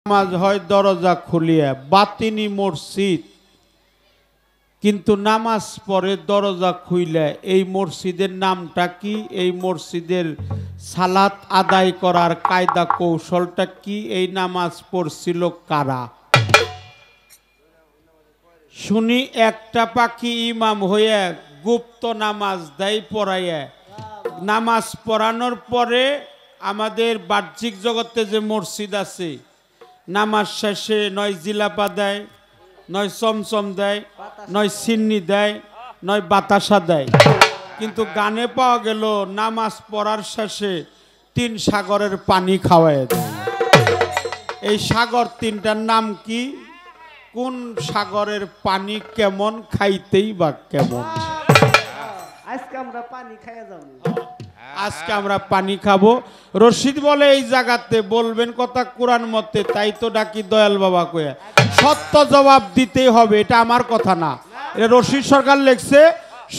নামাজ হয় দরজা খুলিয়া বাতিনি মসজিদ, কিন্তু নামাজ পড়ে দরজা খুইলে এই মসজিদের নামটা কি? এই মসজিদের সালাত আদায় করার কায়দা কৌশলটা কি? এই নামাজ পড়ছিল কারা? শুনি একটা পাখি ইমাম হইয়া গুপ্ত নামাজ দেয় পড়াইয়া। নামাজ পড়ানোর পরে আমাদের বাহ্যিক জগতে যে মসজিদ আছে, নামাজ শেষে নয় জিলাপা দেয়, নয় চমচম দেয়, নয় সিন্নি দেয়, নয় বাতাসা দেয়। কিন্তু গানে পাওয়া গেল নামাজ পড়ার শেষে 3 সাগরের পানি খাওয়ায় দেয়। এই সাগর 3টার নাম কি? কোন সাগরের পানি কেমন, খাইতেই বা কেমন? আজকে আমরা পানি খাইয়া যাব। আজকে আমরা পানি খাবো। রশিদ বলে এই জায়গাতে বলবেন কথা কোরআন মতে, তাই তো ডাকি দয়াল বাবা কয়া। সত্য জবাব দিতেই হবে, এটা আমার কথা না, এটা রশিদ সরকার লেখছে।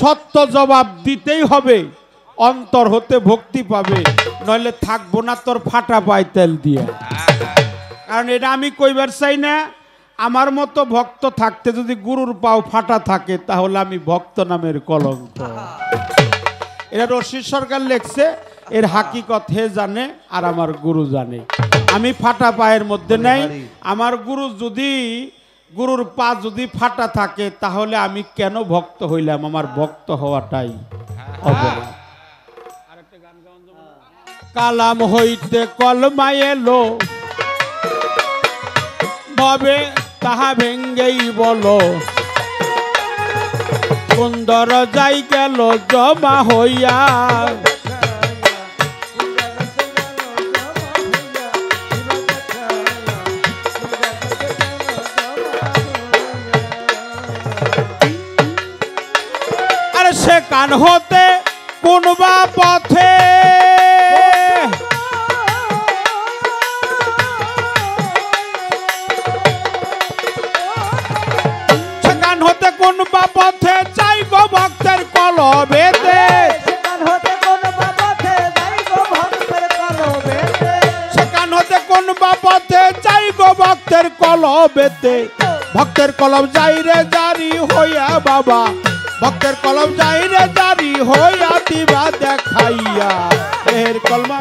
সত্য জবাব দিতেই হবে, অন্তর হতে ভক্তি পাবে, নইলে থাকবো না তোর ফাটা পায় তেল দিয়ে। কারণ এটা আমি কইবার চাই না। আমার মতো ভক্ত থাকতে যদি গুরুর পাও ফাটা থাকে, তাহলে আমি ভক্ত নামের কলঙ্ক। এটা রশিদ সরকার লেখছে, এর হাকিকত হে জানে আর আমার গুরু জানে। আমি ফাটা পায়ের মধ্যে নেই। আমার গুরু যদি, গুরুর পা যদি ফাটা থাকে, তাহলে আমি কেন ভক্ত হইলাম? আমার ভক্ত হওয়াটাই অবলা। কালাম হইতে কলমা এলো, ভবে তাহা ভেঙ্গেই বলো, কোন দরজাই গেল জমা হইয়া। আরে সে কান হতে কোনবা পথে, কোন বা পথে চাই গো ভক্তের কলবেতে, সেখান হতে কোন বা পথে যাই গো ভক্তের কলবেতে, সেখান হতে কোন বা পথে চাই গো ভক্তের কলবেতে। ভক্তের কলব যাই রে জারি হইয়া বাবা, ভক্তের কলব যাই রে জারি হইয়া দিবা দেখাইয়া। এর কলমা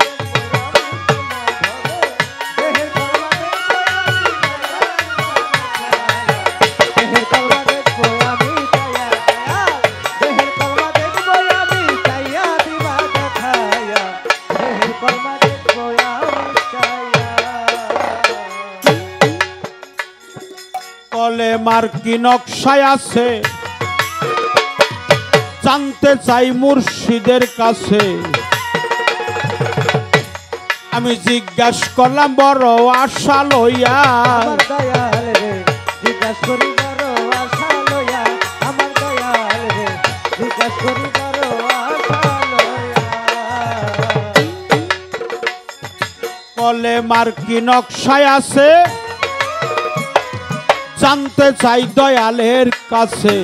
কলে মার্কি নকশায় আছে, জানতে চাই মুর্শিদের কাছে। আমি জিজ্ঞাসা করলাম বড় আশা লইয়া, আমার দয়াল রে জিজ্ঞাসা করি বড় আশা লইয়া, আমার দয়াল রে জিজ্ঞাসা করি বড় আশা লইয়া। কলে মার্কি নকশায় আছে, জানতে চাই দয়ালের কাছে।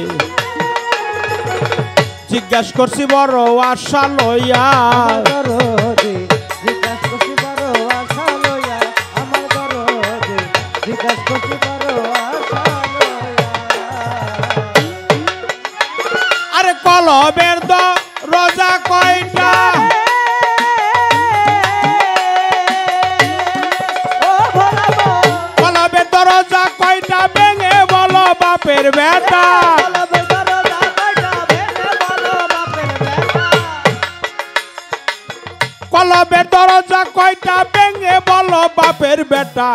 জিজ্ঞাসা করছি বড় আশা লইয়া, জিজ্ঞাসা করছি বড় আশা লইয়া, আমার বড় জিজ্ঞাসা করছি বড় আশা লইয়া। আরে কলবের দরজা কয়টা, কলবের দরজা কয়টা ভেঙে বলো বাপের বেটা। কলবের দরজা কয়টা ভেঙে বলো বাপের বেটা।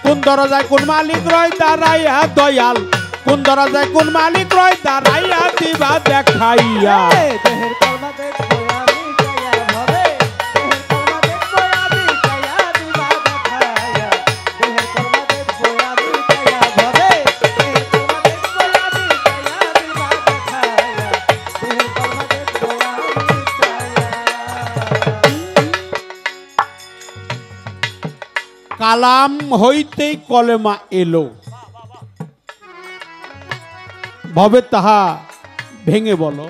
কোন দরজায় কোন মালিক রয় দাঁড়াইয়া দয়াল, কোন দরজায় কোন মালিক রয় দাঁড়াইয়া দিবা দেখাইয়া। দেহের কলমা দেখবো আমি চাইয়া ভবে, দেহের কলমা দেখবো আমি চাইয়া দিবা দেখাইয়া। দেহের কলমা দেখবো আমি চাইয়া ভবে, দেহের কলমা দেখবো আমি চাইয়া দিবা দেখাইয়া। দেহের কলমা দেখবো আমি চাইয়া। কালাম হইতেই কলেমা এলো, ভবে তাহা ভেঙে বলো,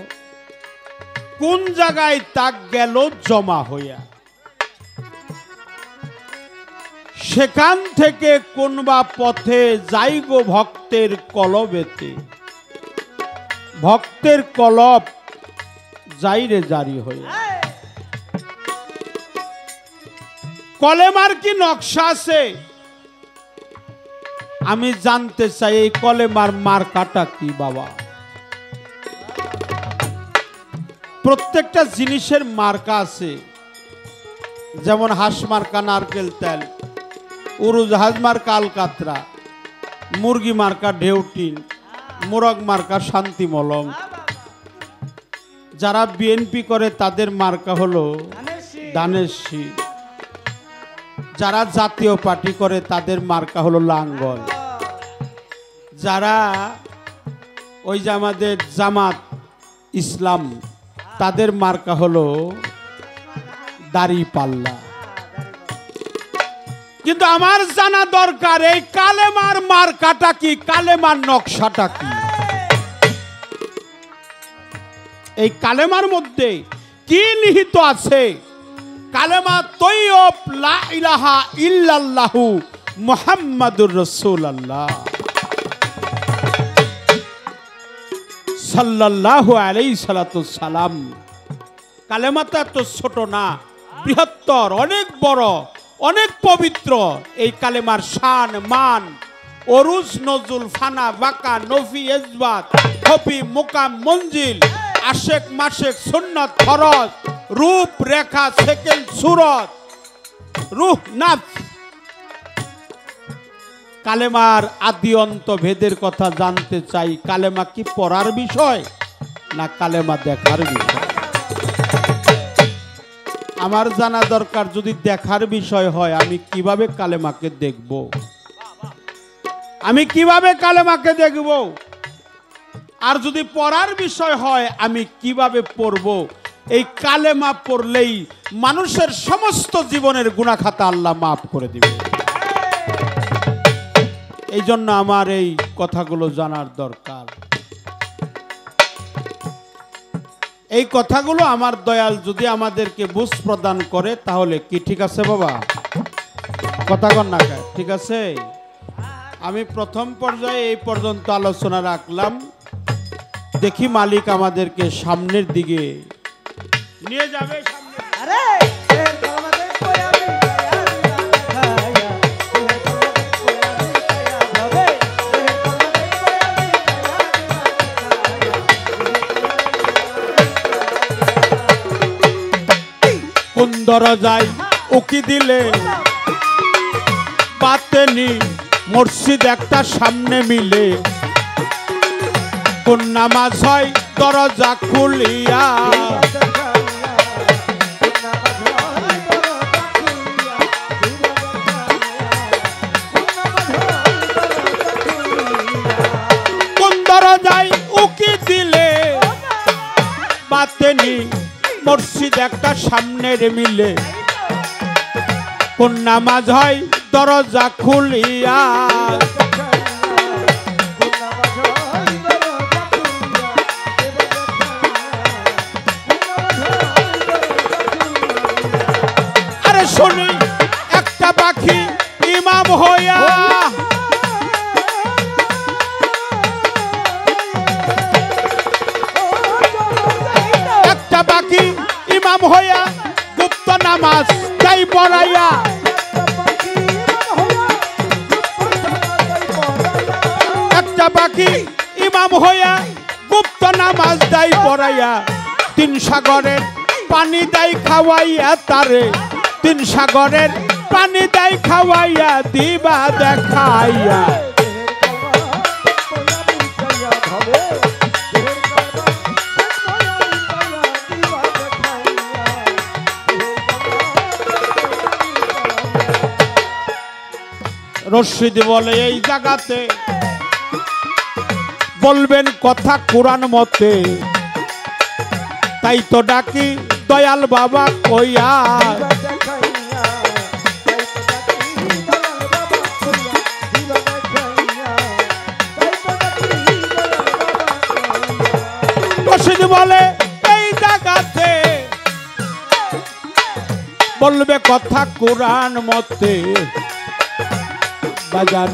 কোন জায়গায় তাক গেল জমা হইয়া। সেখান থেকে কোনবা পথে যাই গো ভক্তের কলবেতে, ভক্তের কলব যাই রে জারি হয়ে। কলেমার কি নকশা আছে? আমি জানতে চাই এই কলেমার মার্কাটা কি বাবা? প্রত্যেকটা জিনিসের মার্কা আছে, যেমন হাঁস মার্কা নারকেল তেল, উড়োজাহাজ মার্কা আলকাতরা, মুরগি মার্কা ঢেউটিন, মোরগ মার্কা শান্তি মলম। যারা বিএনপি করে তাদের মার্কা হলো ধানের শীষ, যারা জাতীয় পার্টি করে তাদের মার্কা হলো লাঙ্গল, যারা ওই যে আমাদের জামাত ইসলাম তাদের মার্কা হলো দাড়িপাল্লা। কিন্তু আমার জানা দরকার এই কালেমার মার্কাটা কি, কালেমার নকশাটা কি? এই কালেমার মধ্যে কি নিহিত আছে? কালেমা তৈয়ব লা ইলাহা ইল্লাল্লাহু মুহাম্মাদুর রাসূলুল্লাহ সাল্লাল্লাহু আলাইহি সাল্লাতু সালাম। কালেমাটা তো ছোট না, বৃহত্তর, অনেক বড়, অনেক পবিত্র। এই কালেমার শান মান, অরুজ নজুল ফানা বাকা নফি ইসবাত খফি মুকাম মঞ্জিল আশেক মাশেক সুন্নাত ফরজ রূপ রেখা সেকেল সুরত রূহ নাফস। কালেমার আদি অন্ত ভেদের কথা জানতে চাই। কালেমা কি পড়ার বিষয় না কালেমা দেখার বিষয়? আমার জানা দরকার, যদি দেখার বিষয় হয় আমি কিভাবে কালেমাকে দেখব, আমি কিভাবে কালেমাকে দেখব? আর যদি পড়ার বিষয় হয় আমি কিভাবে পড়ব? এই কালেমা পড়লেই মানুষের সমস্ত জীবনের গুনাহ খাতা আল্লাহ মাফ করে দিবে। এই জন্য আমার এই কথাগুলো জানার দরকার। এই কথাগুলো আমার দয়াল যদি আমাদেরকে বুঝ প্রদান করে তাহলে কি ঠিক আছে বাবা? কথা কন না, ঠিক আছে? আমি প্রথম পর্যায়ে এই পর্যন্ত আলোচনা রাখলাম। দেখি মালিক আমাদেরকে সামনের দিকে নিয়ে যাবে। আরে দেহের কলমা দেখবো আমি কায়া দিবা দেখায়া। কোন দরজায় উকি দিলে পাতেনি মসজিদ একটা সামনে মিলে, কোন নামাজ হয় দরজা খুলিয়া, কোন দরজায় উকি দিলে পাতেনি মসজিদ একটা সামনের মিলে, কোন নামাজ হয় দরজা খুলিয়া। আরে শুনি একটা পাখি ইমাম হইয়া, একটা পাখি ইমাম হইয়া গুপ্ত নামাজ তাই পড়াইয়া, একটা পাখি ইমাম হইয়া গুপ্ত নামাজ দাই পড়াইয়া, তিন সাগরের পানি দাই খাওয়াইয়া তারে, তিন সাগরের পানি দাই খাওয়াইয়া দিবা দেখাইয়া। রশিদ বলে এই জায়গাতে বলবেন কথা কোরআন মতে, তাই তো ডাকি দয়াল বাবা কইয়া। রশিদ বলে এই জায়গাতে বলবে কথা কোরআন মতে, বাজার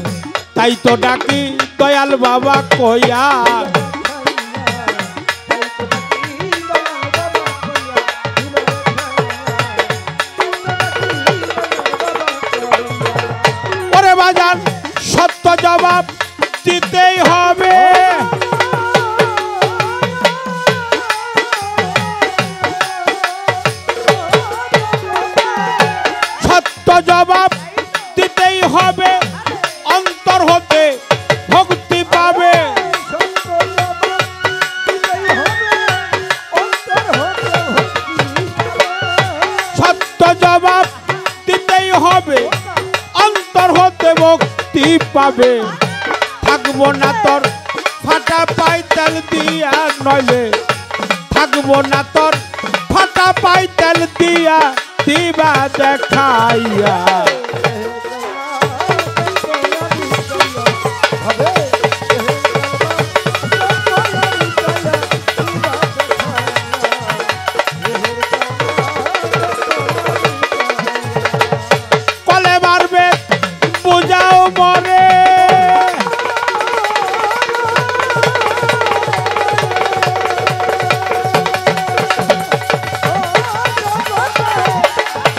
তাই তো ডাকি দয়াল বাবা কইয়া ওরে বাজার সত্য জবাব দিতেই হবে সত্য জবাব দিতেই হবে অন্তর হতে ভক্তি পাবে সত্য জবাব দিতেই হবে অন্তর হতে ভক্তি পাবে থাকবো না তোর ফাটা পাইতেল দিয়া নইলে থাকবো না তোর ফাটা পাইতেল দিয়া দিবা দেখাইয়া কলে মারবে বুঝাও মরে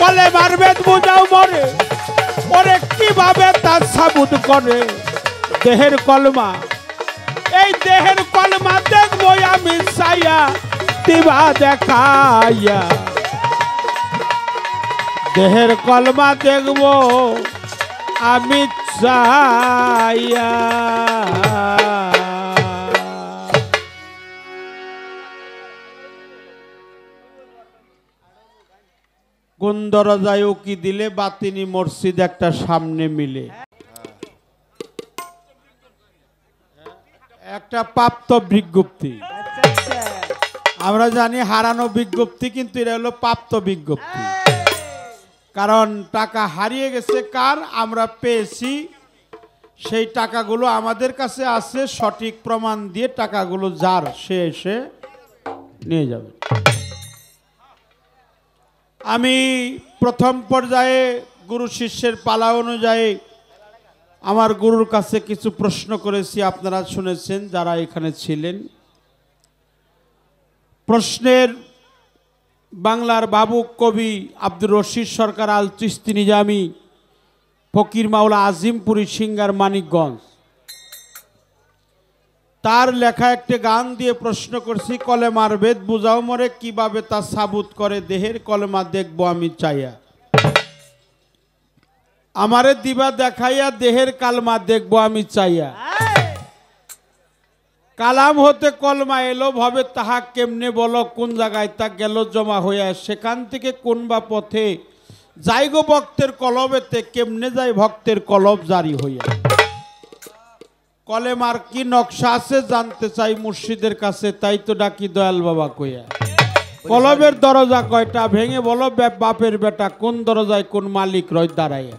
কলে মারবে বুঝাও মরে ওরে কিভাবে তার সাবুত করে দেহের কলমা এই দেহের কলমা দেখবো আমি চাইয়া দিবা দেখাইয়া দেহের কলমা দেখবো আমি চাইয়া কোন দরজায় উকি দিলে বাতিনি মসজিদ একটা সামনে মিলে একটা প্রাপ্ত বিজ্ঞপ্তি আমরা জানি হারানো বিজ্ঞপ্তি কিন্তু এটা হলো প্রাপ্ত বিজ্ঞপ্তি কারণ টাকা হারিয়ে গেছে কার আমরা পেয়েছি সেই টাকাগুলো আমাদের কাছে আছে সঠিক প্রমাণ দিয়ে টাকাগুলো যার সে এসে নিয়ে যাবে আমি প্রথম পর্যায়ে গুরু শিষ্যের পালা অনুযায়ী আমার গুরুর কাছে কিছু প্রশ্ন করেছি আপনারা শুনেছেন যারা এখানে ছিলেন প্রশ্নের বাংলার বাবুক কবি আব্দুর রশিদ সরকার আল চিশতি নিজামি ফকির মাওলা আজিমপুরি সিঙ্গার মানিকগঞ্জ তার লেখা একটি গান দিয়ে প্রশ্ন করছি কলেমার বেদ বুঝাও মরে কিভাবে তা সাবুত করে দেহের কলেমা দেখবো আমি চাইয়া আমারে দিবা দেখাইয়া দেহের কালমা দেখবো আমি চাইয়া কালাম হতে কলমা এলো ভাবে তাহা কেমনে বলো কোন জায়গায় তা গেল জমা হইয়া সেখান থেকে কোন বা পথে যাই গো ভক্তের কলবেতে কেমনে যায় ভক্তের কলব জারি হইয়া কলেমার কি নকশা আছে জানতে চাই মুর্শিদের কাছে তাই তো ডাকি দয়াল বাবা কইয়া কলবের দরজা কয়টা ভেঙে বলো বাপের বেটা কোন দরজায় কোন মালিক রয় দাঁড়াইয়া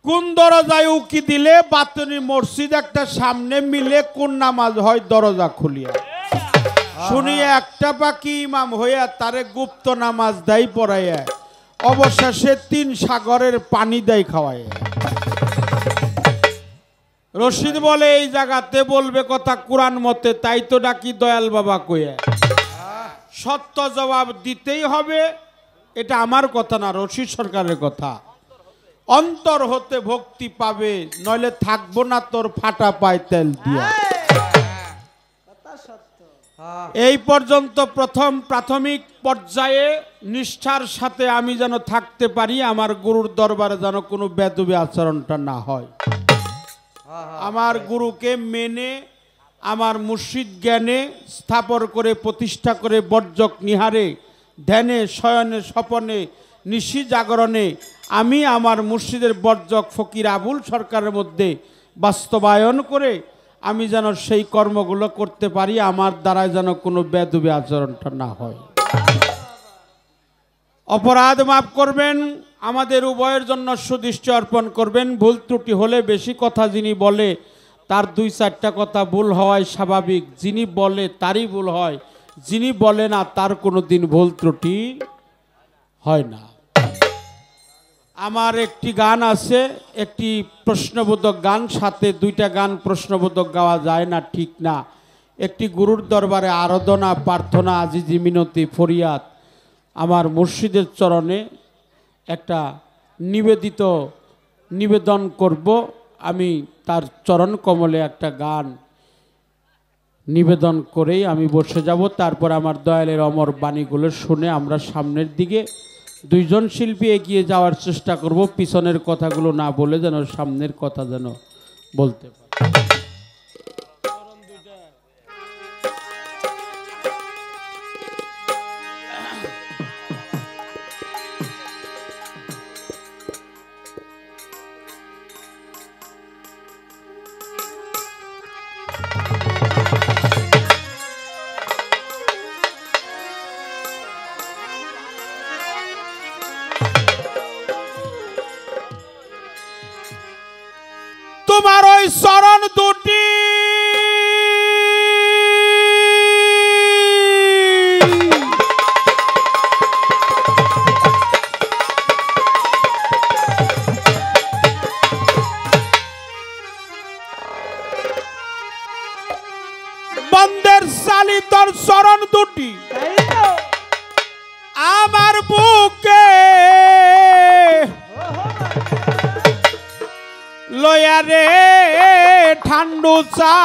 কোন দরজায় উকি দিলে বাতনি মসজিদ একটা সামনে মিলে কোন নামাজ হয় দরজা খুলিয়া শুনিয়ে একটা পাখি ইমাম হইয়া তারে গুপ্ত নামাজ দেয় পড়াইয়া অবশেষে 3 সাগরের পানি দেয় খাওয়াইয়া রশিদ বলে এই জায়গাতে বলবে কথা কোরআন মতে তাই তো ডাকি দয়াল বাবা কইয়া সত্য জবাব দিতেই হবে এটা আমার কথা না রশিদ সরকারের কথা অন্তর হতে ভক্তি পাবে নইলে থাকবো না তোর ফাটা পায় তেল দিয়া এই পর্যন্ত প্রথম প্রাথমিক পর্যায়ে নিষ্ঠার সাথে আমি যেন থাকতে পারি আমার গুরুর দরবারে যেন কোনো বেদবি আচরণটা না হয় আমার গুরুকে মেনে আমার মুর্শিদ জ্ঞানে স্থাপন করে প্রতিষ্ঠা করে বর্জক নিহারে ধ্যানে শয়নে স্বপনে নিশি জাগরণে আমি আমার মুর্শিদের বর্জক ফকির আবুল সরকারের মধ্যে বাস্তবায়ন করে আমি যেন সেই কর্মগুলো করতে পারি আমার দ্বারা যেন কোনো বেদবি আচরণটা না হয় অপরাধ মাফ করবেন আমাদের উভয়ের জন্য সুদৃষ্টি অর্পণ করবেন ভুল ত্রুটি হলে বেশি কথা যিনি বলে তার 2-4টা কথা ভুল হওয়াই স্বাভাবিক যিনি বলে তারই ভুল হয় যিনি বলে না তার কোনো দিন ভুল ত্রুটি হয় না আমার একটি গান আছে, একটি প্রশ্নবোধক গান, সাথে দুইটা গান প্রশ্নবোধক গাওয়া যায় না, ঠিক না। একটি গুরুর দরবারে আরাধনা, প্রার্থনা, আজিজি, মিনতি, ফরিয়াদ, আমার মুর্শিদের চরণে একটা নিবেদন করব। আমি তার চরণ কমলে একটা গান নিবেদন করেই আমি বসে যাব। তারপর আমার দয়ালের অমর বাণীগুলো শুনে আমরা সামনের দিকে দুইজন শিল্পী এগিয়ে যাওয়ার চেষ্টা করব, পিছনের কথাগুলো না বলে যেন সামনের কথা যেন বলতে পারে। তোমার ওই চরণ দুটি বন্দের চালিতর চরণ দুটি আমার বুকে লয়া রে ঠান্ডু চা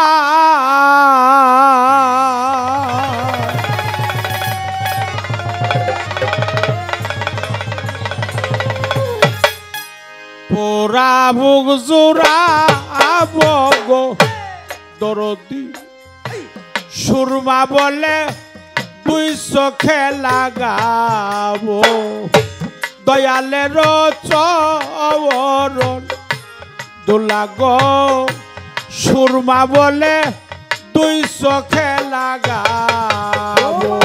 পোড়া ভুগ জোড়া বগ দরদি সুরমা বলে দুই চোখে লাগাবো দয়ালের চরণ দোলা গো সুরমা বলে দুই চোখে লাগাবো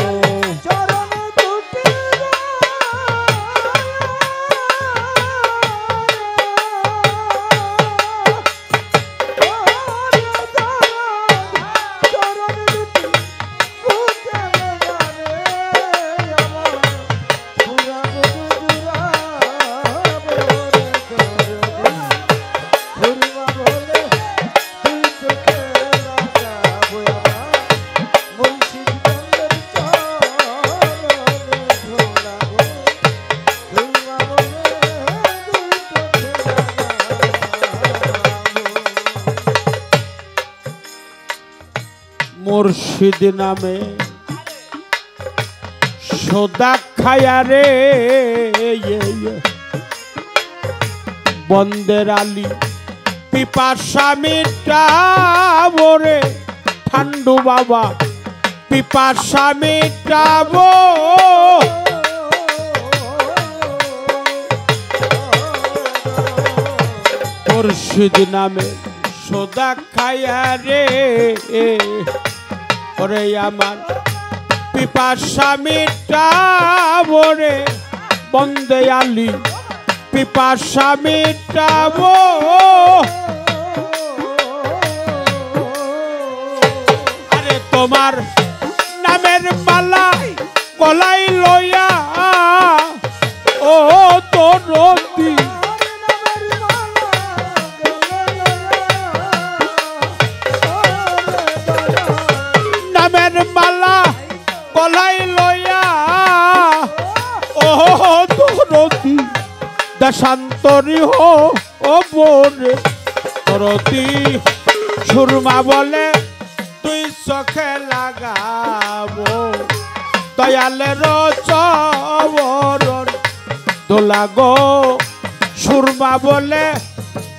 মুর্শিদ নামে সোদা খায়া রে বন্দের আলী পিপাসা মিটাবো রে ঠান্ডু বাবা পিপাসা মিটাবো মুর্শিদ নামে সোদা খায়া রে ওরে আমার পিপাসা মিটাবো রে বন্দে আলী পিপাসা মিটাবো আরে তোমার নামের মালা গলাই লইয়া ও তোর রতি মালা গলাই লইয়া ও তোরতি দেশান্তরী হো ও বোরে তোরতি সুরমা বলে তুই চোখে লাগাবো দয়ালের চরণ দোলা গো সুরমা বলে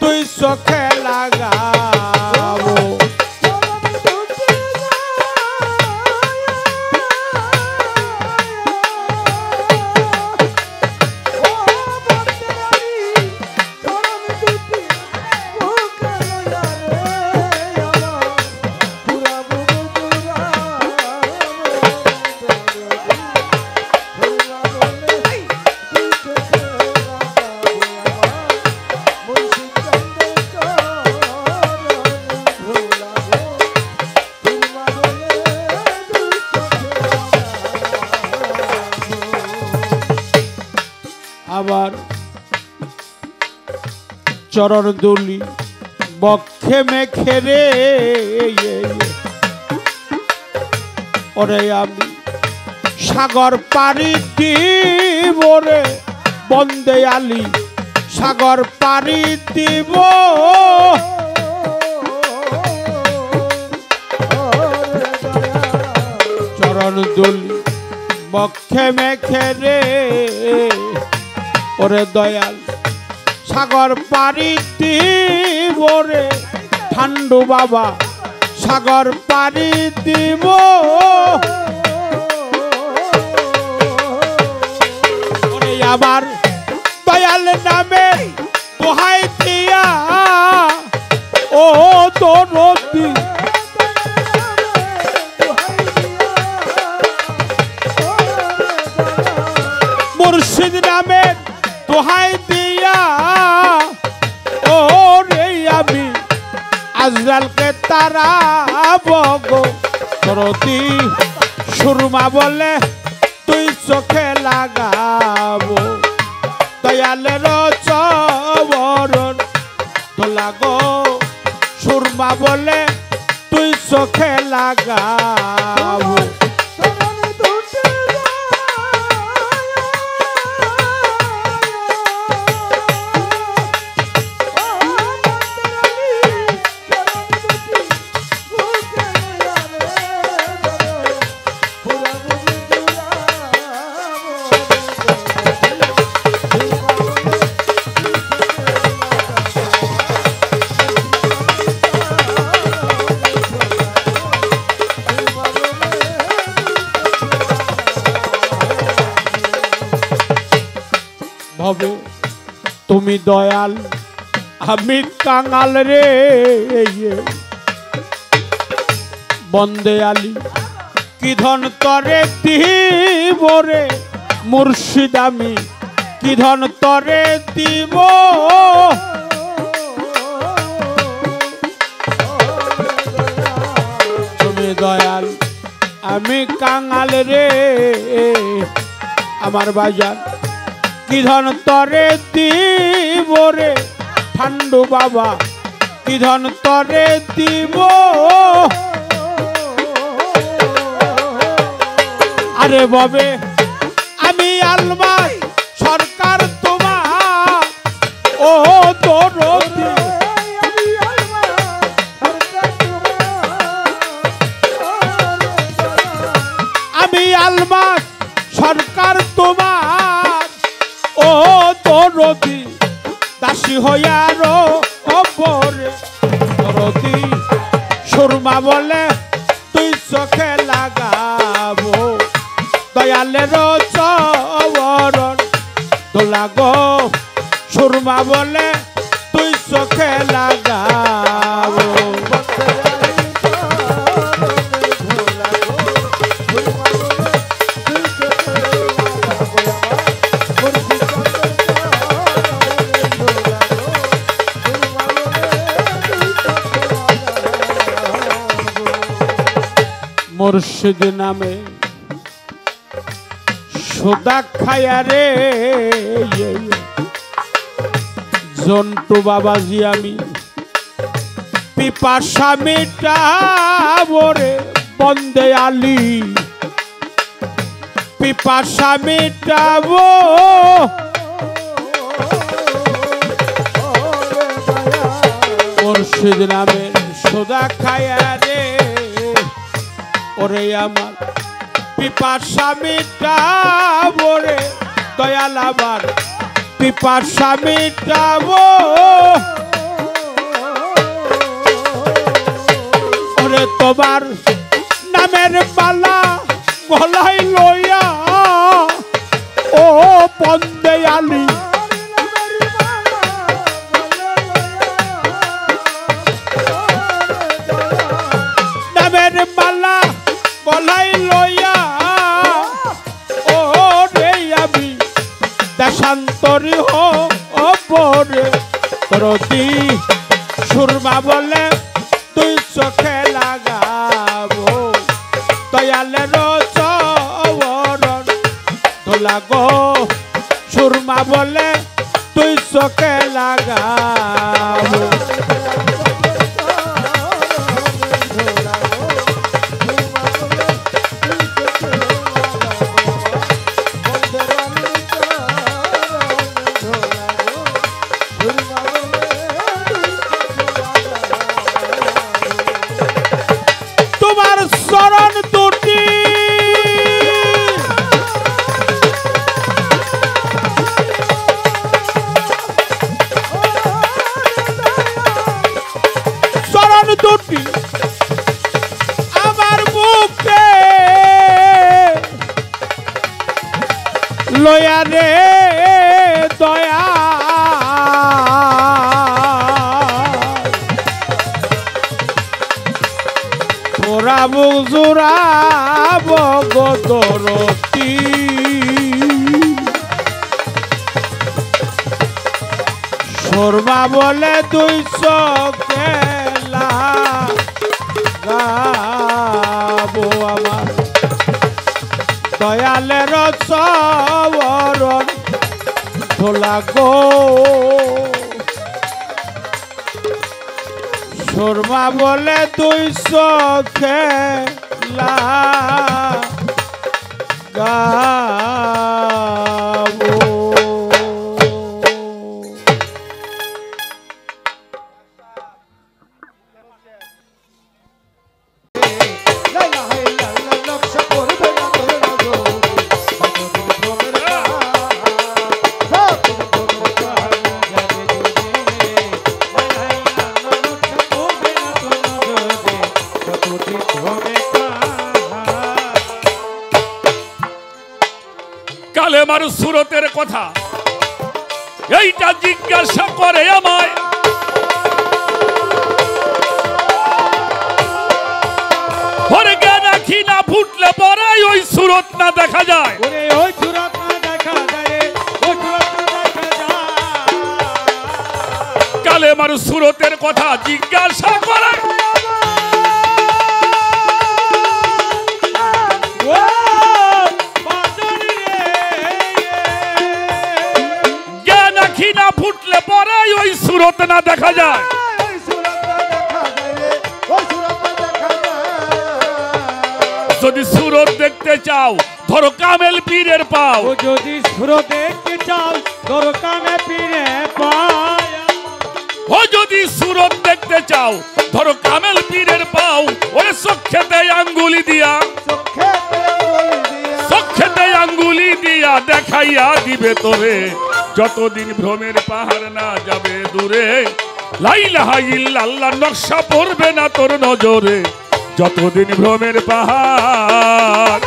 তুই চোখে লাগাবো চরণ দুলি বক্ষে মেখে রে ওরে আমি সাগর পাড়ি দিব রে বন্দে আলী সাগর পাড়ি দিব চরণ দুলি বক্ষে মেখে রে ওরে দয়াল সাগর পাড়ি দিব রে ঠান্ডু বাবা সাগর পাড়ি দিব ওরে আমার দয়াল নামে দোহাই দিয়া ও দরদি মুর্শিদ নামে দোহাই দিয়া ও রে আমি আজরালকে তারা বগো দরদি সুরমা বলে তুই চোখে লাগাবো দয়ালের চবরণ তোলা গো সুরমা বলে তুই চোখে লাগাবো হবে তুমি দয়াল আমি কাঙাল রে বন্দে আলী কি ধন তরে দিব রে মুর্শিদ আমি কি ধন তরে দিব তুমি দয়াল আমি কাঙাল রে আমার বাজার কি ধন তরে দিব রে ঠান্ডু বাবা কি ধন তরে দিব আরে ববে আমি আলমাস সরকার তোমার ও দরদি আমি আলমাস সরকার তোমার ও দরদি দাসী হইয়ারো অপরে দরদি সুরমা বলে তুই চোখে লাগাবো দয়ালের চবরণ তোলা গো সুরমা বলে তুই চোখে লাগাবো মুর্শিদ নামে সুদা খায়া রে জন্টু বাবাজি আমি পিপাসা মিটাবো রে বন্দে আলী পিপাসা মিটাবো মুর্শিদ নামে সুদা খায়া রে ওরে আমার পিপাসা মিটাবো রে দয়াল আমার পিপাসা মিটাবো ওরে তোমার নামের মালা গলায় লইয়া ও বন্দে আলী নামের মালা গলায় লইয়া ও রে আমি দেশান্তরী হরে রতি সুরমা বলে তুই চোখে লাগাবো দয়ালের চবরণ তোলা গো সুরমা বলে তুই চোখে লাগাবো তোমার চরণ দুটি দুটি আমার বুকে লয়া রে দয়া তোরা বুক জোড়াব গদরতি শর্মা বলে দুই চোখে গাবো আমার দয়ালের চরণ ধোলা গো শর্মা বলে দুই চোখে গাবো কালেমার সুরতের কথা এইটা জিজ্ঞাসা করে আমায় ওরে জ্ঞান রাখি না ফুটলে পরে ওই সুরত না দেখা যায় ওই সুরত না দেখা যায় ওই সুরত না দেখা যায় কালেমার সুরতের কথা জিজ্ঞাসা করে না ফুটলে পরে ওই সুরত না দেখা যায় যদি সুরত দেখতে চাও ধরো কামেল পীরের পাও যদি সুরত দেখতে চাও ধরো কামেল পীরের পাও ও যদি সুরত দেখতে চাও ধরো কামেল পীরের পাও ওরে চোখেতে আঙ্গুলি দিয়া চোখেতে আঙ্গুলি দিয়া দেখাইয়া দিবে তোরে যতদিন ভ্রমের পাহাড় না যাবে দূরে লা ইলাহা ইল্লাল্লাহ নকশা পড়বে না তোর নজরে যতদিন ভ্রমের পাহাড়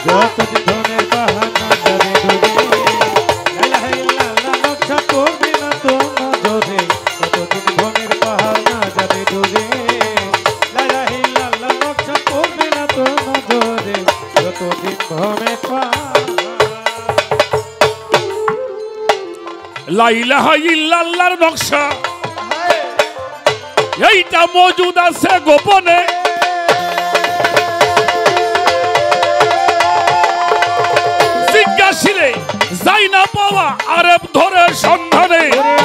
যতদিন ভ্রমের পাহাড় না যাবে দূরে লা ইলাহা ইল্লাল্লাহ নকশা পড়বে না তোর নজরে যতদিন ভ্রমের পাহাড় না যাবে দূরে লা ইলাহা ইল্লাল্লাহ নকশা পড়বে না তোর নজরে যতদিন ভ্রমের পাহাড় লা ইলাহা ইল্লাল্লাহর নকশা এইটা মজুদ আছে গোপনে জিজ্ঞাসিলে যাই না পাওয়া আরেব ধরে সন্ধানে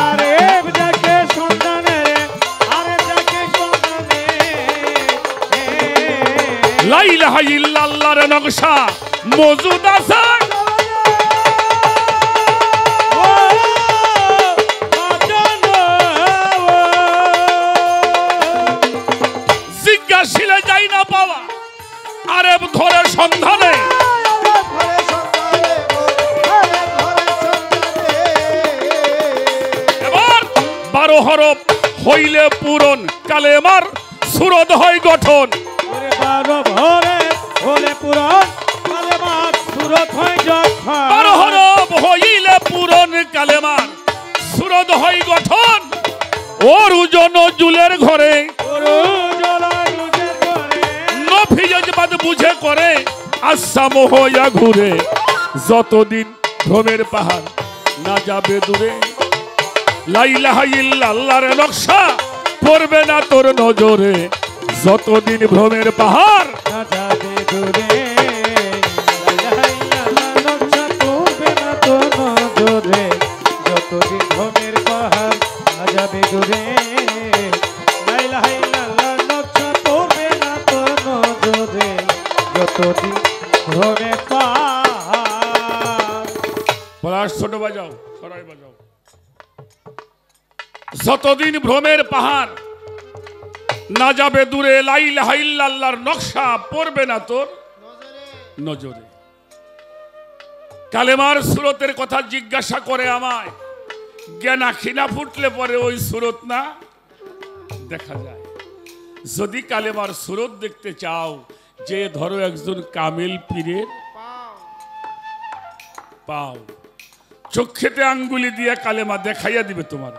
আরেব যাকে সন্ধানে আরেব যাকে সন্ধানে লা ইলাহা ইল্লাল্লাহর নকশা মজুদ আছে জিজ্ঞাসিলে যাই না পাওয়া আরেব ধরে সন্ধানে এবার 12 হরফ হইলে পূরণ কালেমার সুরত হয় গঠন 12 হরফ হলে পূরণ কালেমার সুরত হয় গঠন 12 হরফ হইলে পূরণ কালেমার সুরত হয় গঠন ওর নজরুলের ঘরে নফিজবাদ বুঝে করে আসাম হইয়া ঘুরে যতদিন ভ্রমের পাহাড় না যাবে দূরে লা ইলাহা ইল্লাল্লাহর নকশা পড়বে না তোর নজরে যতদিন ভ্রমের পাহাড় না যাবে দূরে লা ইলাহা ইল্লাল্লাহ নকশা পড়বে না তোর নজরে যতদিন লা ইলাহা ইল্লাল্লাহ নকশা পড়বে না তোর নজরে যতদিন ভ্রমে পাহাড়। পলাশ ছোট বাজাও, সরাই বাজাও। যতদিন ভ্রমের পাহাড় না যাবে দূরে, লা ইলাহা ইল্লাল্লাহর নকশা পড়বে না তোর নজরে। কালেমার সুরতের কথা জিজ্ঞাসা করে আমায়, জ্ঞান আখি না ফুটলে পরে ওই সুরত না দেখা যায়। যদি কালেমার সুরত দেখতে চাও, যে ধরো একজন কামেল পীরের পাও, চক্ষেতে আঙ্গুলি দিয়ে কালেমা দেখাইয়া দিবে তোমার।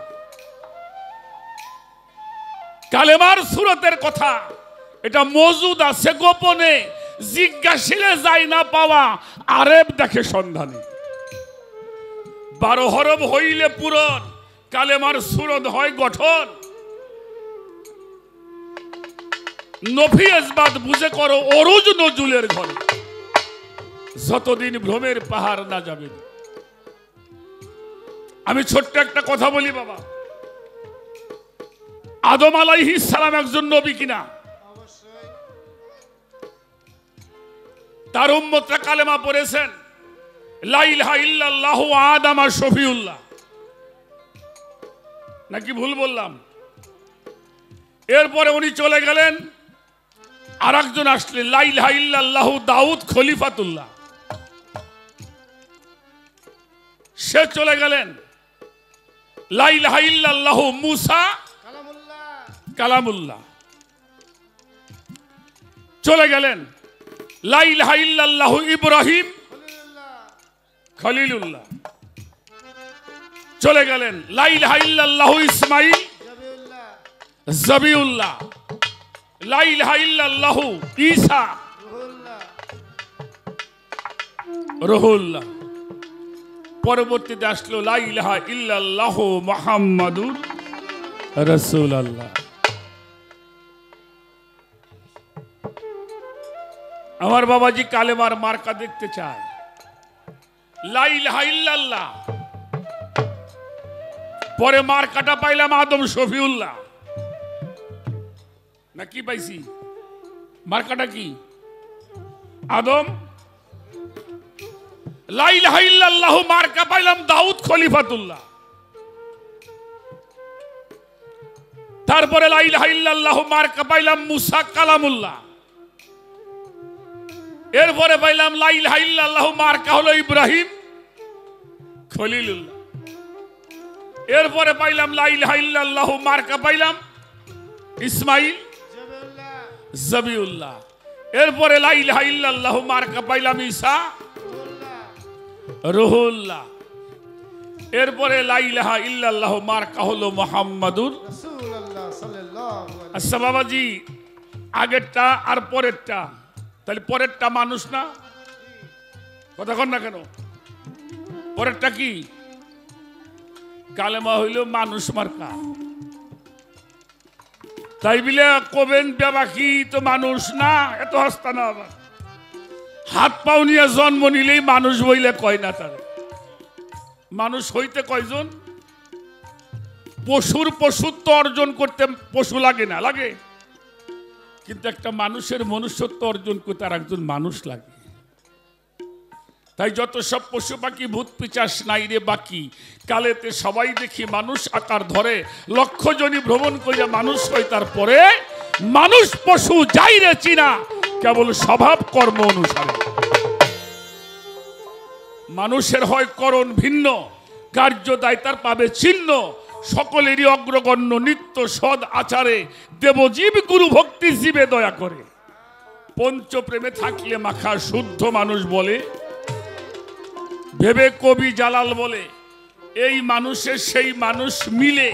কালেমার সুরতের কথা এটা মজুদ আছে গোপনে, জিজ্ঞাসিলে যায় না পাওয়া, আরেব দেখে সন্ধানে। 12 হরফ হইলে পূরণ, কালেমার সুরত হয় গঠন। নফি ইসবাত বুঝে করো অরুজ নজুলের ঘরে, যতদিন ভ্রমের পাহাড় না যাবে। আমি ছোট্ট একটা কথা বলি বাবা, আদম আলাইহিস সালাম একজন নবী কিনা? তার উম্মতরা কালেমা পড়েছেন, লা ইলাহা ইল্লাল্লাহু আদামা শফিউল্লাহ, নাকি ভুল বললাম? এরপরে উনি চলে গেলেন, আর একজন আসলেন, লা ইলাহা ইল্লাল্লাহু দাউদ খলিফাতুল্লাহ, সে চলে গেলেন। লা ইলাহা ইল্লাল্লাহু মুসা কালামুল্লাহ চলে গেলেন। লা ইলাহা ইল্লাল্লাহু ইব্রাহিম খলিলুল্লাহ চলে গেলেন। লা ইলাহা ইল্লাল্লাহু ইসমাঈল জবিউল্লাহ, লা ইলাহা ইল্লাল্লাহু ঈসা রুহুল্লাহ। পরবর্তীতে আসলো লা ইলাহা ইল্লাল্লাহু মুহাম্মাদুর রাসূলুল্লাহ। আমার বাবাজি কালেমার মার্কা দেখতে চায়, লা ইলাহা ইল্লাল্লাহ। পরে মার্কাটা পাইলাম আদম শফিউল্লাহ, না কি পাইছি? মার্কাটা কি? আদম। লা ইলাহা ইল্লাল্লাহ মার্কা পাইলাম দাউদ খলিফাতুল্লাহ। তারপরে লা ইলাহা ইল্লাল্লাহ মার্কা পাইলাম মুসা কালামুল্লাহ। এরপরে পাইলাম লা ইলাহা ইল্লাল্লাহ মার্কা হলো ইব্রাহিম খলিলুল্লাহ। এরপরে পাইলাম লা ইলাহা ইল্লাল্লাহ মার্কা পাইলাম ইসমাঈল জবিউল্লাহ। এরপরে লা ইলাহা ইল্লাল্লাহ মার্কা পাইলাম ঈসা রুহুল্লাহ। এরপরে লা ইলাহা ইল্লাল্লাহ মার্কা হলো মুহাম্মাদুর রাসূলুল্লাহ সাল্লাল্লাহু আলাইহি ওয়াসাল্লাম। আচ্ছা বাবাজি, আগেরটা আর পরেরটা, তাহলে পরেরটা মানুষ না? কথা কন না কেন? পরেরটা কি? কালেমা হইল মানুষ মার্কা। তাই বিলে কবেন বাকি তো মানুষ না, এত হস্তা না। আবার হাত পাও নিয়ে জন্ম নিলেই মানুষ বইলে কয় না। তার মানুষ হইতে কয়জন? পশুর পশুত্ব অর্জন করতে পশু লাগে না? লাগে। কিন্তু একটা মানুষের মনুষ্যত্ব অর্জন করতে আর একজন মানুষ লাগে। তাই যত সব পশু পাখি ভূত পিচাস নাই রে বাকি, কালেতে সবাই দেখি মানুষ আকার ধরে, লক্ষ জনী ভ্রমণ করিয়া মানুষ হয়, তারপরে মানুষ পশু যাই রে চিনা কেবল স্বভাব কর্ম অনুসারে। মানুষের হয় করণ ভিন্ন, কার্য দায় তার পাবে চিহ্ন, সকলেরই অগ্রগণ্য নিত্য সদ আচারে, দেবজীব গুরু ভক্তি জীবে দয়া করে। পঞ্চপ্রেমে থাকলে মাখা শুদ্ধ মানুষ বলে, ভেবে কবি জালাল বলে, এই মানুষের সেই মানুষ মিলে,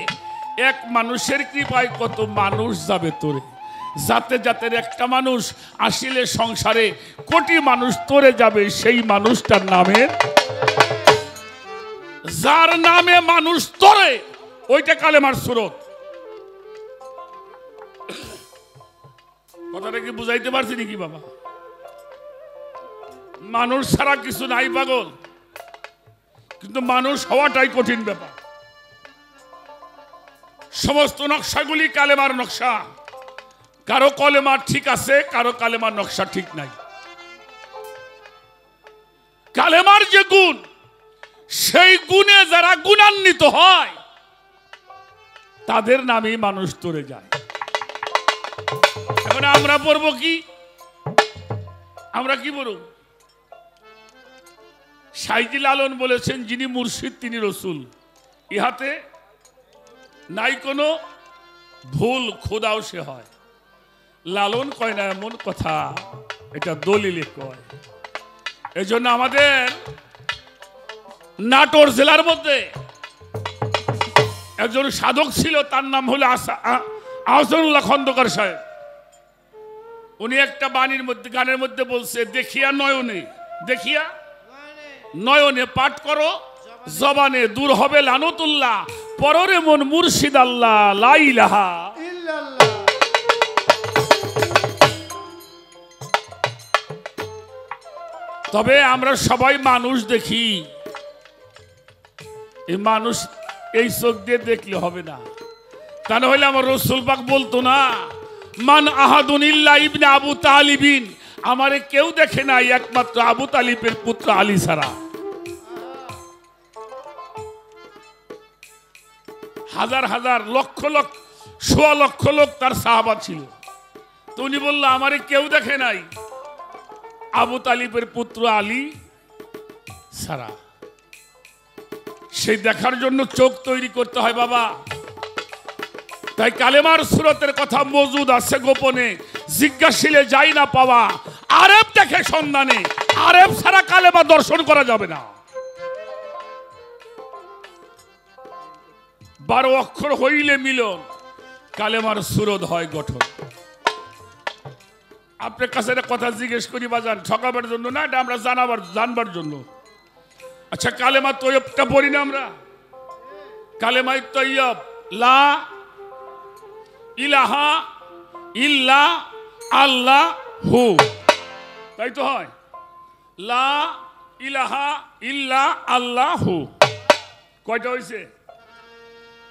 এক মানুষের কৃপায় কত মানুষ যাবে তোরে। যাতে জাতের একটা মানুষ আসিলে সংসারে, কোটি মানুষ তোরে যাবে সেই মানুষটার নামে, যার নামে মানুষ তোরে, ওইটা কালেমার সুরত। কথাটা কি বুঝাইতে পারছি নাকি বাবা? মানুষ ছাড়া কিছু নাই পাগল, কিন্তু মানুষ হওয়াটাই কঠিন ব্যাপার। সমস্ত নকশাগুলি কালেমার নকশা। কারো কলেমা ঠিক আছে, কারো কালেমার নকশা ঠিক নাই। কালেমার যে গুণ, সেই গুণে যারা গুণান্বিত হয় তাদের নামেই মানুষ তরে যায়। এখন আমরা পড়বো কি? আমরা কি বলব? শাইজি লালন বলেছেন, যিনি মুর্শিদ তিনি রসুল, ইহাতে নাই কোনো ভুল, খোদাও সে হয়। লালন কয় না এমন কথা, এটা দলিলে কয়। এই জন্য আমাদের নাটোর জেলার মধ্যে একজন সাধক ছিল, তার নাম হলো আহসানুল্লাহ খন্দকার সাহেব। উনি একটা বাণীর মধ্যে, গানের মধ্যে বলছে, দেখিয়া নয়নে, দেখিয়া নয়নে পাঠ করো, জবানে দূর হবে লানতুল্লাহ, পররে মন মুর্শিদ আল্লাহ লা ইলাহা ইল্লাল্লাহ। তবে আমরা সবাই মানুষ দেখি, এই মানুষ এই চোখ দিয়ে দেখলে হবে না। তা না হলে আমার রসুল পাক বলতো না, মান আহাদুন ইল্লা ইবনে আবু তালিবিন, আমারে কেউ দেখে নাই একমাত্র আবু তালিবের পুত্র আলী ছাড়া। হাজার হাজার লক্ষ লক্ষ সোয়া লক্ষ লোক তার সাহাবা ছিল, তো উনি বললো আমারে কেউ দেখে নাই আবু তালিবের পুত্র আলী ছাড়া। সেই দেখার জন্য চোখ তৈরি করতে হয় বাবা। তাই কালেমার সুরতের কথা মজুদ আছে গোপনে, জিজ্ঞাসিলে যাই না পাওয়া, আরেব দেখে সন্ধানে, আরেব ছাড়া কালেমা দর্শন করা যাবে না। 12 অক্ষর হইলে মিলন, কালেমার সুরত হয় গঠন। আপনার কাছে একটা কথা জিজ্ঞেস করি বাজান, ঠকাবার জন্য না, এটা আমরা জানবার জন্য। আচ্ছা, কালেমা তৈয়বটা পড়ি না আমরা? কালেমাই তৈয়ব, লা ইলাহা ইল্লা আল্লাহ হু, তাই তো হয়? লা ইলাহা ইল্লা আল্লাহ হু, কয়টা হয়েছে?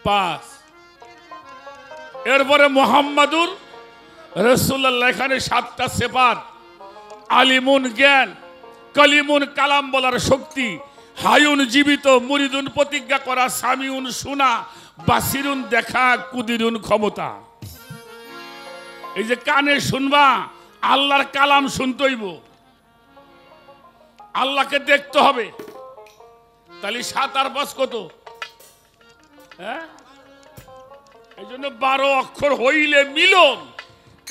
5। এরপরে মুহাম্মাদুর রাসূলুল্লাহ, এখানে 7টা সিফাত, আলিমুন জ্ঞান, কলিমুন কালাম বলার শক্তি, হায়ুন জীবিত, মুরিদুন প্রতিজ্ঞা করা, সামিউন শোনা, বাসিরুন দেখা, কুদিরুন ক্ষমতা। এই যে কানে শুনবা, আল্লাহর কালাম শুনতে হইব, আল্লাহকে দেখতে হবে। তাহলে 7 আর 5 কত? হ্যাঁ, এই জন্য 12 অক্ষর হইলে মিলন,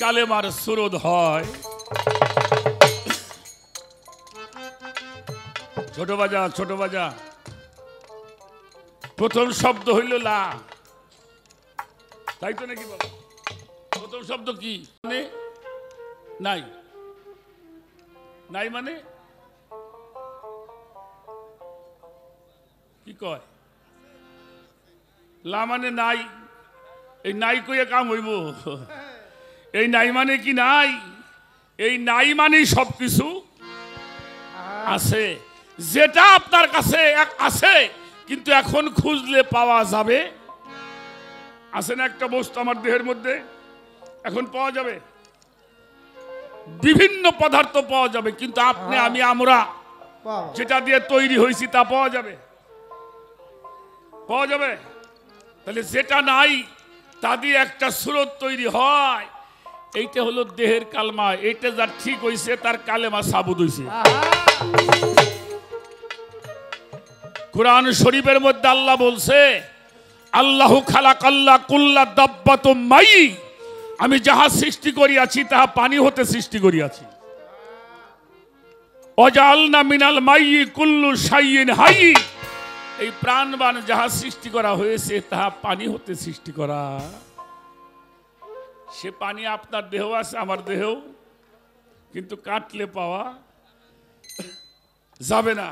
কালেমার সুরত হয়। ছোট বাজা, ছোট বাজা। প্রথম শব্দ হইল লা, তাই তো নাকি বাবা? প্রথম শব্দ কি? মানে নাই, নাই মানে কি কয়? লা মানে নাই, এই নাই কইয়া কাম হইব? এই নাই মানে কি নাই? এই নাই মানে সবকিছু আছে, যেটা আপনার কাছে আছে কিন্তু এখন খুঁজলে পাওয়া যাবে। আছে না একটা বস্তু আমার দেহের মধ্যে, এখন পাওয়া যাবে, বিভিন্ন পদার্থ পাওয়া যাবে, কিন্তু আপনি আমি আমরা যেটা দিয়ে তৈরি হয়েছি তা পাওয়া যাবে, পাওয়া যাবে। তাহলে যেটা নাই তা দিয়ে একটা সুরত তৈরি হয়, এইটা হলো দেহের কালমা। এইটা যার ঠিক হইছে তার কালেমা সাবুত হইছে। কুরআন শরীফের মধ্যে আল্লাহ বলছে, আল্লাহু খালাকাল্লা কুল্লা দাব্বাতুম মাই, আমি যাহা সৃষ্টি করিয়াছি তাহা পানি হতে সৃষ্টি করিয়াছি। ওয়াজআলনা মিনাল মাইয়ি কুল্লু শাইইন হাই, এই প্রাণবান যাহা সৃষ্টি করা হয়েছে তাহা পানি হতে সৃষ্টি করা। সে পানি আপনার দেহ আছে, আমার দেহেও, কিন্তু কাটলে পাওয়া যাবে না।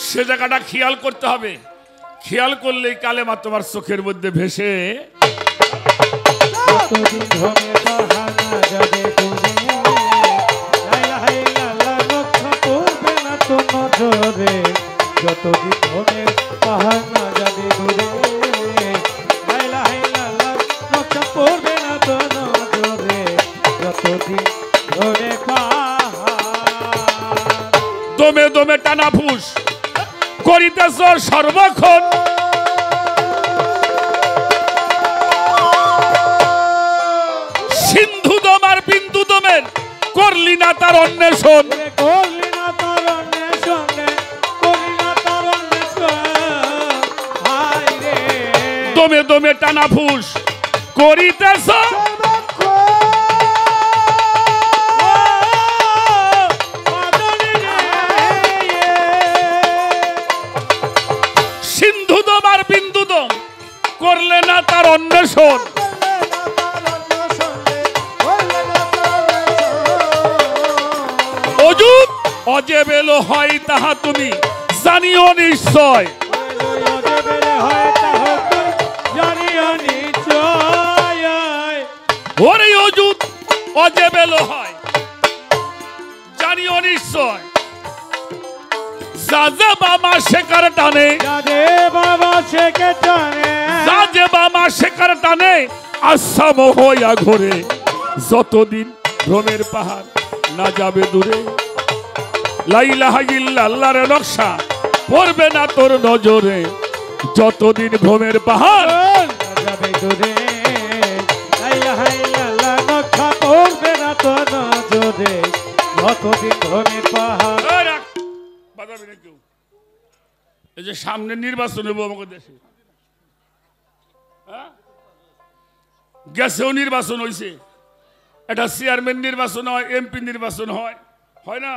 সে জায়গাটা খেয়াল করতে হবে, খেয়াল করলেই কালেমা তোমার চোখের মধ্যে ভেসে যতদিন ধরে পাহাড় না যাবে দূরে, লা ইলাহা যতদিন ধরে পাহাড় দমে দমে টানা ফুস করিতেছ সর্বক্ষণ সিন্ধু দম আর বিন্দু দমের করলি না তার অন্বেষণ করলি না তার অন্বেষণ করলি না তার অন্বেষণ হায় রে দমে দমে টানা ফুস করিতেছ সিন্ধু দম আর বিন্দু দম করলে না তার অন্বেষণ অযুত অজেবেল হয় তাহা তুমি জানিও নিশ্চয় ওরে অযুত অজেবেল হয় জানিও নিশ্চয় যাজে বামা শেখার টানে যাজে বামা শেখার টানে আসাম হইয়া ঘোরে যতদিন ভ্রমের পাহাড় না যাবে দূরে লা ইলাহা ইল্লাল্লাহর নকশা পড়বে না তোর নজরে যতদিন ভ্রমের পাহাড় যাবে দূরে লা ইলাহা ইল্লাল্লাহ নকশা পড়বে না তোর নজরে যতদিন ভ্রমের পাহাড় বাজাবে না কেউ এই যে সামনে নির্বাচন হবো আমাদের দেশে গেছেও নির্বাচন হয়েছে এটা চেয়ারম্যান নির্বাচন হয় এমপি নির্বাচন হয় হয় না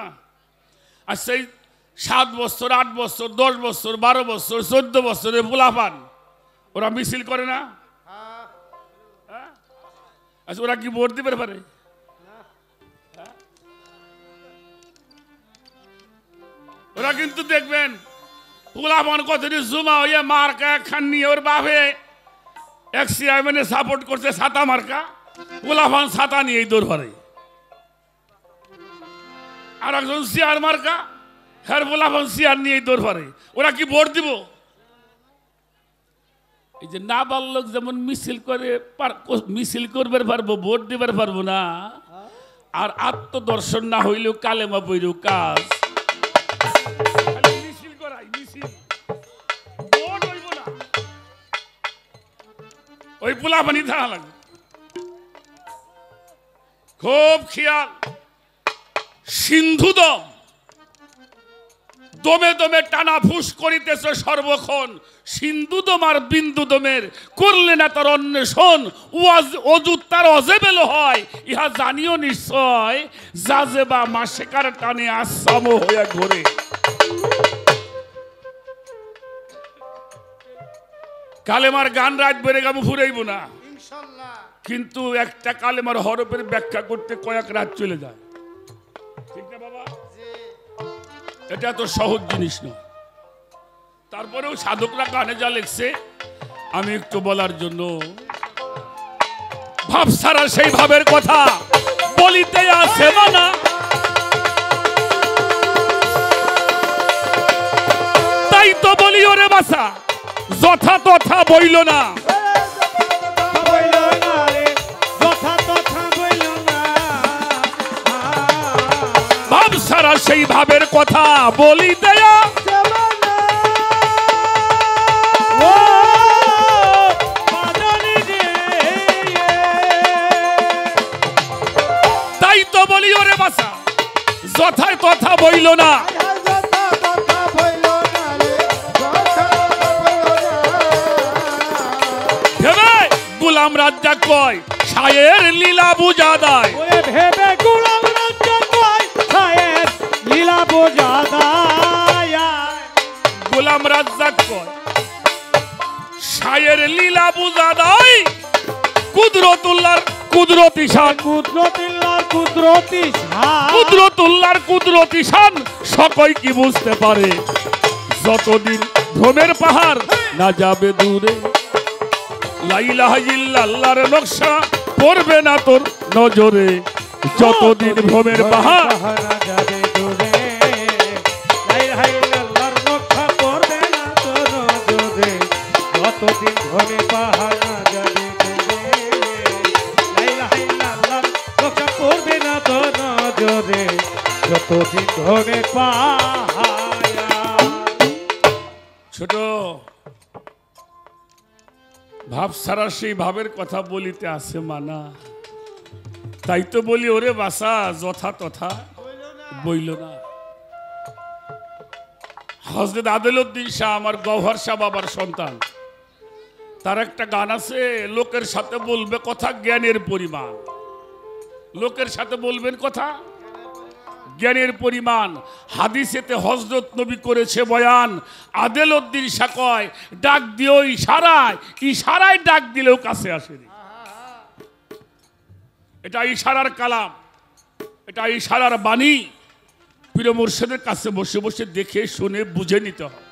আর সেই 7 বছর 8 বছর 10 বছর 12 বছর 14 বছরের পোলাপান ওরা মিছিল করে না আচ্ছা ওরা কি ভোট দিতে পারে ওরা কিন্তু দেখবেন পোলাপান কতদিন জমা হইয়া মার্কা একখান নিয়ে ওর বাপে এক চেয়ারম্যানে সাপোর্ট করছে ছাতা মার্কা পোলাপান ছাতা নিয়ে দৌড় করে আর একজন চেয়ার মার্কা হ্যাঁ পোলাপান চেয়ার নিয়ে দৌড় করে ওরা কি ভোট দিব এই যে না বাল্যক যেমন মিছিল করে মিছিল করবে পারবো ভোট দিবার পারবো না আর আত্মদর্শন না হইলেও কালেমা পইলেও কাজ মিছিল করাই মিছিল ভোট হইব না ওই পোলাপানি থাকা লাগবে খুব খেয়াল সিন্ধু দম দমে দমে টানা ফুস করিতেছ সর্বক্ষণ সিন্ধু দম আর বিন্দু দমের করলে না তার অন্বেষণ অযুত তার অজেবেল হয় ইহা জানিও নিশ্চয় যাজেবা মাসেকার টানে আসাম হইয়া ঘোরে কালেমার গান রাত বেড়ে গামু ফুরাইব না কিন্তু একটা কালেমার হরফের ব্যাখ্যা করতে কয়েক রাত চলে যায় ঠিক না বাবা এটা তো সহজ জিনিস নয় তারপরেও সাধকরা গানে যা লিখছে আমি একটু বলার জন্য ভাব সারা সেই ভাবের কথা বলিতে আসে না তাই তো বলি ওরে বাসা যথা তথা বইল না ভাব সারা সেই ভাবের কথা বলি দেয়া তাই তো বলি ওরে বাসা যথায় তথা বইল না গোলাম রাজ্জাক কয় শায়ের লীলা বুঝা দেয় ভেবে গোলাম রাজ্জাক কয় শায়ের লীলা বুঝা দেয় গোলাম রাজ্জাক কয় শায়ের লীলা বুঝা দেয় কুদরতুল্লাহর কুদরতি শান কুদরতুল্লাহর কুদরতি শান কুদরতুল্লাহর কুদরতি শান সকই কি বুঝতে পারে যতদিন ভ্রমের পাহাড় না যাবে দূরে লা ইলাহা ইল্লাল্লাহর নকশা পড়বে না তোর নজরে যতদিন ভ্রমের পাহাড় না যাবে দূরে লা ইলাহা ইল্লাল্লাহর নকশা পড়বে না তোর নজরে যতদিন ভ্রমের পাহাড় না যাবে দূরে লা ইলাহা ইল্লাল্লাহর নকশা পড়বে যতদিন ভ্রমে পাহায়া। ছোট ভাব সারা সেই ভাবের কথা বলিতে আছে মানা, তাই তো বলি ওরে বাসা যথা তথা বইল না। হযরত আদিলউদ্দিন শাহ আমার গওহর শাহ বাবার সন্তান, তার একটা গান আছে, লোকের সাথে বলবে কথা জ্ঞানের পরিমাণ। লোকের সাথে বলবেন কথা জ্ঞানের পরিমাণ। হাদিসেতে হযরত নবী করেছে বয়ান, আদিলউদ্দিন শাহ কয় ডাক দিও ইশারায়, ইশারায় ডাক দিলেও কাছে আসেনি। এটা ইশারার কালাম, এটা ইশারার বাণী। পীর মুর্শিদের কাছে বসে বসে দেখে শুনে বুঝে নিতে হয়।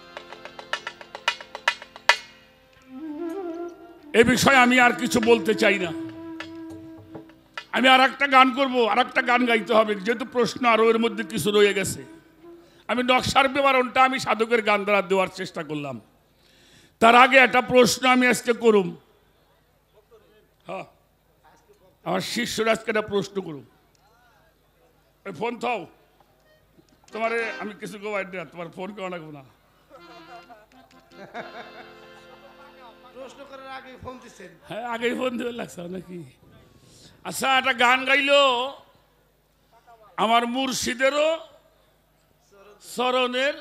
এ বিষয়ে আমি আর কিছু বলতে চাই না। আমি আর একটা গান করবো, আর একটা গান গাইতে হবে, যেহেতু প্রশ্ন আরো এর মধ্যে কিছু রয়ে গেছে। আমি নকশার বিবরণটা আমি সাধকের গান দ্বারা দেওয়ার চেষ্টা করলাম। তার আগে একটা প্রশ্ন আমি আজকে করুম। হ্যাঁ, আমার শিষ্যরা আজকে একটা প্রশ্ন করুম। ফোন থাও, তোমার আমি কিছু গোবাই দেয়া, তোমার ফোন করা লাগবো না। প্রশ্ন করার আগে ফোন দিচ্ছেন? হ্যাঁ, আগেই ফোন দেওয়ার লাগছে নাকি? আচ্ছা, একটা গান গাইলো আমার মুর্শিদেরও চরণের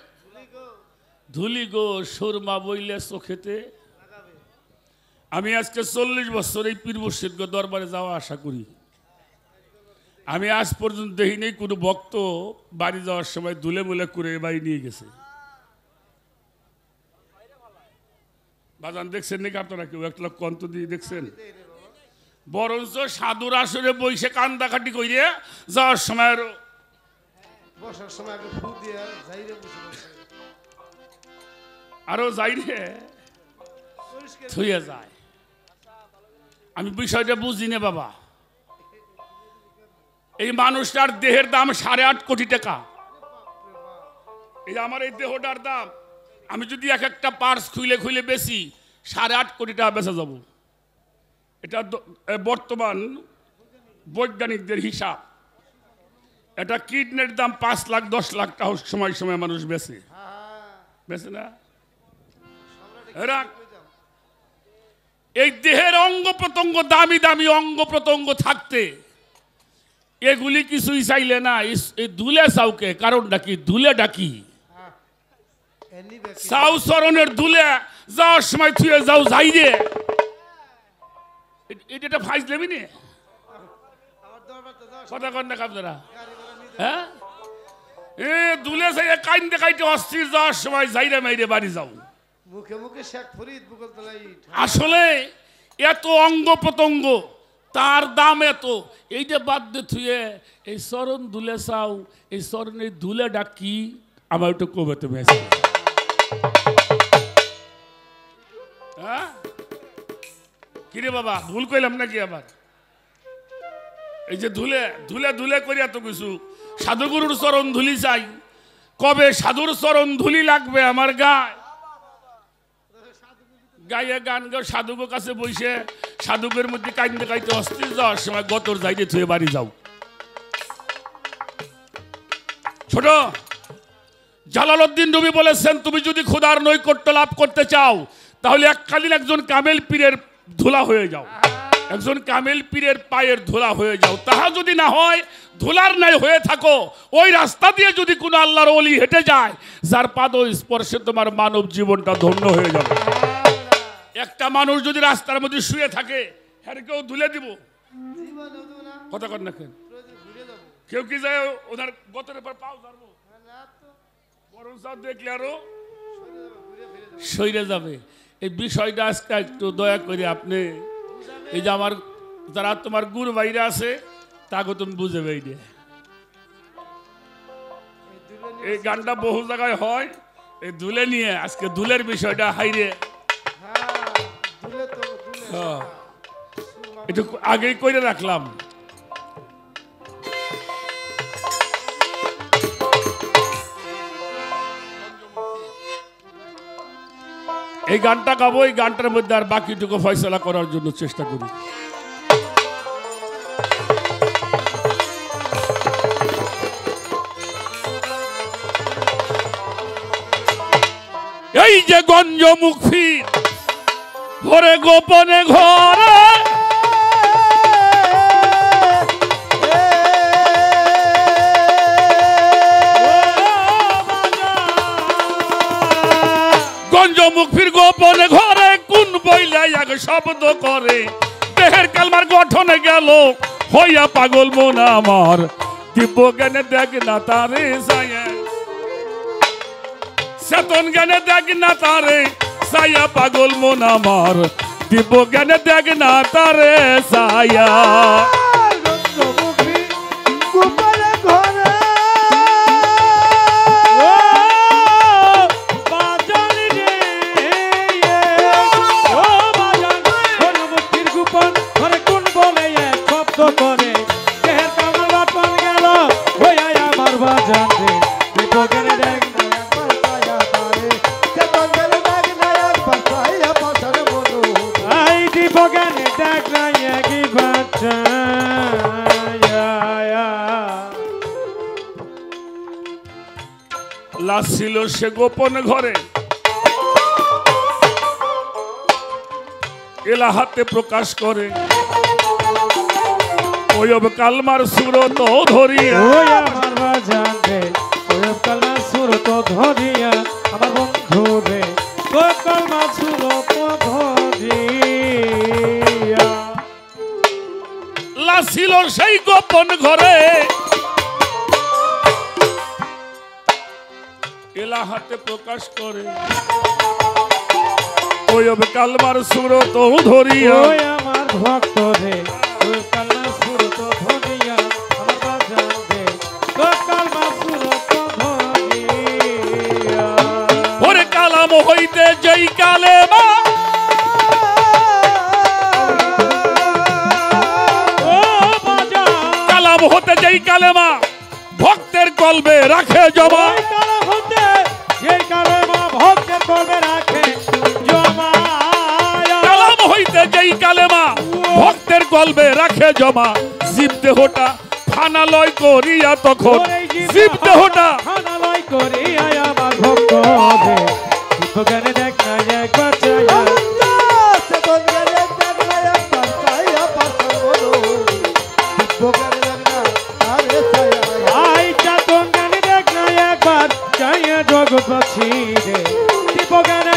ধুলি গো সুরমা বইলে চোখেতে। আমি আজকে 40 বছর এই পীর মুর্শিদ দরবারে যাওয়া আশা করি। আমি আজ পর্যন্ত দেখি নেই কোনো ভক্ত বাড়ি যাওয়ার সময় দুলে মুলে করে বাড়ি নিয়ে গেছে। বাজান দেখছেন নাকি আপনারা কেউ? একটা লোক কন্ত দিয়ে দেখছেন? বরঞ্চ সাধুর আসরে বইসে কান্দাকাটি কইরে যাওয়ার সময় আরো বসার সময় আগে ফু দিয়ে যাই রে বসে বসে আরো যাই রে পরিষ্কার থুয়ে যায়। আমি বিষয়টা বুঝি না বাবা। এই মানুষটার দেহের দাম 8.5 কোটি টাকা। এই যে আমার এই দেহটার দাম, আমি যদি এক একটা পার্স খুলে খুলে বেশি 8.5 কোটি টাকা বেচা যাব। এটা বর্তমান বৈজ্ঞানিকদের হিসাব। এটা কিডনির দাম 5 লাখ 10 লাখ টাকা সময় সময় মানুষ বেচে, বেচে না? এরা এই দেহের অঙ্গ প্রত্যঙ্গ, দামি দামি অঙ্গ প্রত্যঙ্গ থাকতে এগুলি কিছুই চাইলে না। এই দুলে চাউকে কারণটা কি? দুলে ডাকি এনি ব্যাকি চাউ চরণের দুলে যাওয়ার সময় থুয়ে যাও যাই রে। এটা ফাইজ দেবি নি আমার দরবারটা যাও, কথা কন না আপনারা? গাড়ি ভাড়া নিতে হ্যাঁ, এ দুলে যাই কাইন্দে কাইতে অস্থির যাওয়ার সময় যাইরে মাইরে বাড়ি যাও। মুখে মুখে শেখ ফরিদ বুকল তলাই আসলে এত অঙ্গ প্রত্যঙ্গ, তার দাম এত, এইটা বাদ দিয়ে থুয়ে এই চরণ দুলে চাও, এই চরণের দুলে ডাকি আমার একটু কবে তুমি আসবে? হ্যাঁ, কিরে বাবা ভুল কইলাম নাকি আবার? এই যে ধুলে ধুলে ধুলে করে এত কিছু, সাধুগুরুর চরণ ধুলি চাই, কবে সাধুর চরণ ধুলি লাগবে আমার গায়ে? গায়ে গান গাও, সাধুকের কাছে বসে সাধুকের মধ্যে কাইন্দে কাইতে অস্থির যাওয়ার সময় গতর যাইতে থুয়ে বাড়ি যাও। ছোট জালালউদ্দিন রুমি বলেছেন, তুমি যদি খোদার নৈকট্য লাভ করতে চাও তাহলে এককালীন একজন কামেল পীরের ধুলা হয়ে যাও, একজন কামেল পীরের পায়ের ধুলা হয়ে যাও। তাহা যদি না হয়, ধুলার নাই হয়ে থাকো, ওই রাস্তা দিয়ে যদি কোনো আল্লাহর ওলি হেঁটে যায়, যার পাদ স্পর্শে তোমার মানব জীবনটা ধন্য হয়ে যাবে। একটা মানুষ যদি রাস্তার মধ্যে শুয়ে থাকে, হ্যাঁ কেউ ধুলে দিব? জীবন হতো না, কথা কর না কেন? প্রয়োজন ঘুরে যাবো কেউ কি যায় ওনার গতরের পর পাও ধরবো? না তো বরং সব দেখলে আরো ঘুরে ফিরে যাবো সইরে যাবে। এই বিষয়টা আজকে একটু দয়া করে আপনি, এই যে আমার যারা তোমার গুরু বাইরে আছে তাকে তুমি বুঝে বাইরে। এই দুলে এই গানটা বহু জায়গায় হয়, এই দুলে নিয়ে আজকে দুলের বিষয়টা হাইরে হ্যাঁ দুলে তো দুলে হ্যাঁ, একটু আগেই করে রাখলাম। এই গানটা গাবো, এই গানটার মধ্যে আর বাকিটুকু ফয়সলা করার জন্য চেষ্টা করি। এই যে গঞ্জ মুখফির ঘরে গোপনে ঘরে গঞ্জ মুখফির গোপনে ঘরে কোন বইলাই আগে শব্দ করে দেহের কালমার গঠনে গেল হইয়া পাগল মন আমার দিব্য জ্ঞানে দেখ না তারে সায়া চেতন জ্ঞানে দেখ না তারে সায়া পাগল মন আমার দিব্য জ্ঞানে দেখ না তারে সায়া গোপনে ঘরে ও বাজান রে ও বাজান কোন মুক্তির গোপন ঘরে কোন বলে এক শব্দ করে দেহের কামাল বাটন গেল হইয়া আমার বাজান রে বিপগের দেখ আই বিপগের দেখ না একই বাচ্চা লাশ ছিল সে গোপন ঘরে এলাহাতে প্রকাশ করে ওয়ব কালমার সুরত ধরিয়া ওই আমার বাজান রে ওই কালমা সুরত ধরিয়া আমার বন্ধু রে ওই কালমা সুরত ধরিয়া লাশ ছিল সেই গোপন ঘরে এলাহাতে প্রকাশ করে ওয়ব কালমার সুরত ধরিয়া ওই আমার ভক্ত রে ওই কালমা সুরত ধরিয়া আমার বাজান রে ওই কালমা সুরত ধরিয়া ওরে কালাম হইতে যেই কালেমা ও বাজান কালাম হতে যেই কালেমা ভক্তের কলবে রাখে জমা ওই কালাম হতে যেই কালেমা ভক্তের কলবে রাখে জমা কালাম হইতে যেই কালেমা ভক্তের কলবে রাখে জমা জীব দেহটা ফানালয় করিয়া তখন জীব দেহটা হানালয় করিয়া আমার ভক্ত রে বিপগের দেখ না এক বাচ্চা আই চাতন গানে দেখ না একবার চাইয়া জগৎবাসী রে বিপগের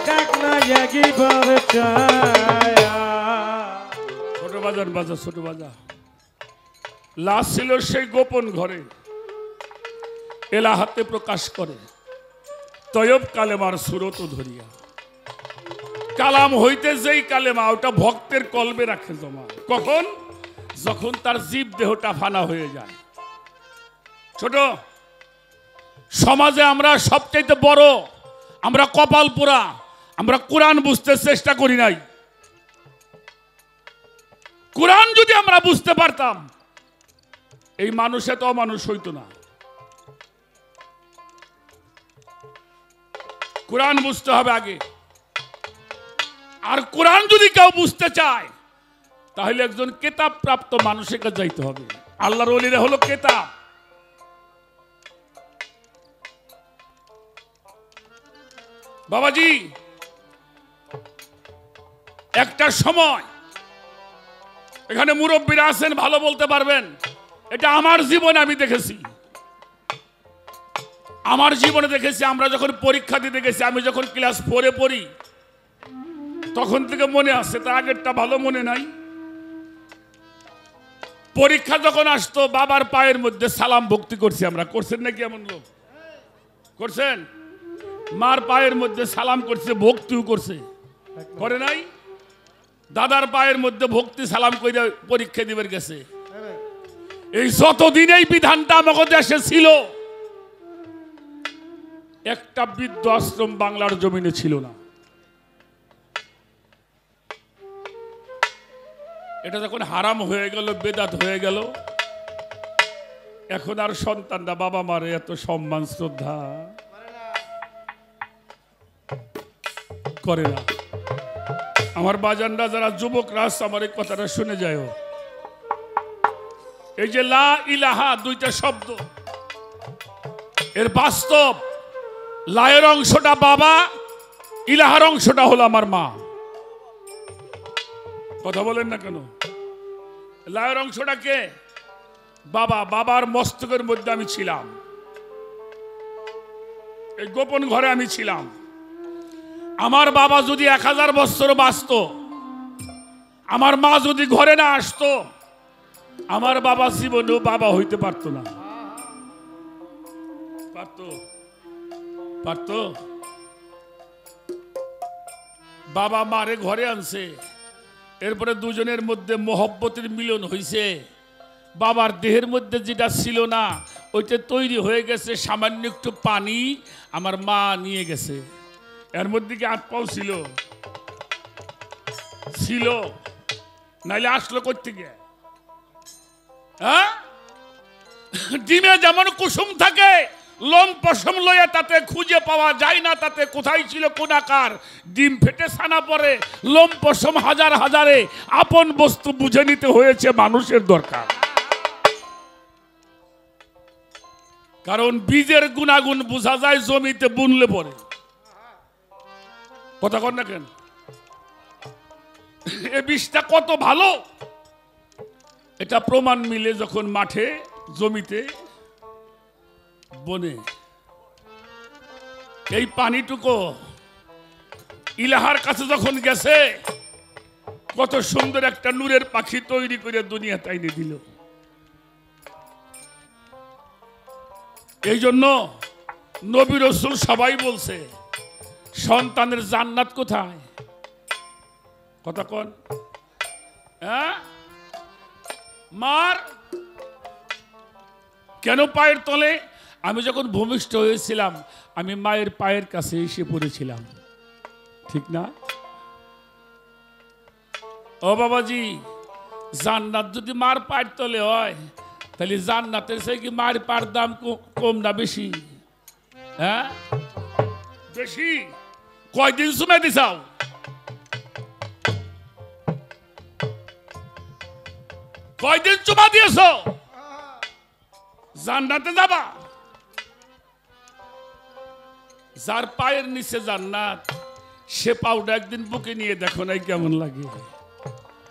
দেখ না একবার চায়া ছোট বাজার বাজার ছোট বাজার লাশ ছিল সেই গোপন ঘরে এলাহাতে প্রকাশ করে তয়ব কালেমার সুরত ধরিয়া কালাম হইতে যেই কালেমা ওটা ভক্তের কলবে রাখে জমা কখন যখন তার জীব দেহটা ফানা হয়ে যায় ছোট সমাজে আমরা সবচাইতে বড় আমরা কপাল পোড়া আমরা কোরআন বুঝতে চেষ্টা করি নাই কোরআন যদি আমরা বুঝতে পারতাম এই মানুষ এত অমানুষ হইতো না কোরআন বুঝতে হবে আগে আর কোরআন যদি কেউ বুঝতে চায় তাহলে একজন কেতাব প্রাপ্ত মানুষের কাছে যাইতে হবে আল্লাহর ওলিরা হলো কেতাব বাবাজি একটা সময় এখানে মুরব্বীরা আছেন ভালো বলতে পারবেন এটা আমার জীবনে আমি দেখেছি আমার জীবনে দেখেছি আমরা যখন পরীক্ষা দিতে গেছি আমি যখন ক্লাস 4-এ পড়ি তখন থেকে মনে আছে তার আগেরটা ভালো মনে নাই পরীক্ষা যখন আসতো বাবার পায়ের মধ্যে সালাম ভক্তি করছি আমরা করছেন নাকি এমন লোক করছেন মার পায়ের মধ্যে সালাম করছে ভক্তিও করছে করে নাই দাদার পায়ের মধ্যে ভক্তি সালাম করে পরীক্ষা দিবার গেছে এই যতদিন এই বিধানটা আমাদের দেশে ছিল একটা বৃদ্ধ আশ্রম বাংলার জমিনে ছিল না এটা যখন হারাম হয়ে গেল বেদাত হয়ে গেল এখন আর সন্তানরা বাবা মারে এত সম্মান শ্রদ্ধা করে না আমার বাজানরা যারা যুবকরা আছে আমার এই কথাটা শুনে যায় এই যে লা ইলাহা দুইটা শব্দ এর বাস্তব লায়ের অংশটা বাবা ইলাহার অংশটা হলো আমার মা। কথা বলেন না কেন? লায়ের অংশটা কে? বাবা। বাবার মস্তকের মধ্যে আমি ছিলাম, এই গোপন ঘরে আমি ছিলাম। আমার বাবা যদি 1000 বছর বাঁচত, আমার মা যদি ঘরে না আসতো, আমার বাবা জীবনেও বাবা হইতে পারতো না। পারতো? বাবা মারে ঘরে আনছে, এরপরে দুজনের মধ্যে মহব্বতের মিলন হইছে। বাবার দেহের মধ্যে যেটা ছিল না ওইটা তৈরি হয়ে গেছে, সামান্য একটু পানি আমার মা নিয়ে গেছে। এর মধ্যে কি হাত পাও ছিল? নাইলে আসলো কোত্থেকে? হ্যাঁ, ডিমে যেমন কুসুম থাকে, লোম পশম লইয়া তাতে খুঁজে পাওয়া যায় না তাতে কোথায় ছিল কোন আকার। ডিম ফেটে ছানা পড়ে, লোম পশম হাজারে আপন বস্তু বুঝে নিতে হয়েছে মানুষের দরকার। কারণ বীজের গুণাগুণ বোঝা যায় জমিতে বুনলে পরে। কথা কর না কেন? এ বীজটা কত ভালো এটা প্রমাণ মিলে যখন মাঠে জমিতে বনে। এই পানিটুকু ইলাহার কাছে যখন গেছে, কত সুন্দর একটা নূরের পাখি তৈরি করে দুনিয়া তাইনে দিল। এই জন্য নবী রাসূল সবাই বলছে সন্তানের জান্নাত কোথায়? কথা কোন? হ্যাঁ, মার। কেন পায়ের তলে? আমি যখন ভূমিষ্ঠ হয়েছিলাম আমি মায়ের পায়ের কাছে এসে পড়েছিলাম, ঠিক না? ও বাবাজি, জান্নাত যদি মার পায়ের তলে হয় তাহলে জান্নাতের সে কি মায়ের পায়ের দাম কম না বেশি? হ্যাঁ, বেশি। কয়দিন শুনে দিছাও? কয়দিন চুমা দিয়েছ? জান্নাতে যাবা? যার পায়ের নিচে জান্নাত, সে পাউডা একদিন বুকে নিয়ে দেখো নাই কেমন লাগে?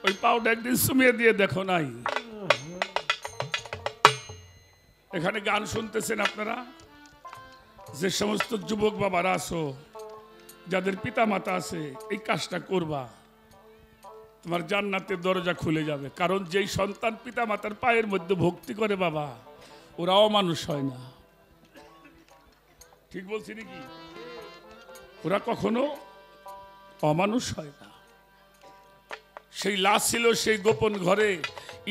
ওই পাউডা একদিন সুমিয়ে দিয়ে দেখো নাই? এখানে গান শুনতেছেন আপনারা, যে সমস্ত যুবক বাবারা আছো, যাদের পিতা মাতা আছে, এই কাজটা করবা, তোমার জান্নাতের দরজা খুলে যাবে। কারণ যেই সন্তান পিতা মাতার পায়ের মধ্যে ভক্তি করে বাবা, ওরাও মানুষ হয় না। ঠিক বলছি নাকি? ওরা কখনো অমানুষ হয় না। সেই লাশ ছিল সেই গোপন ঘরে,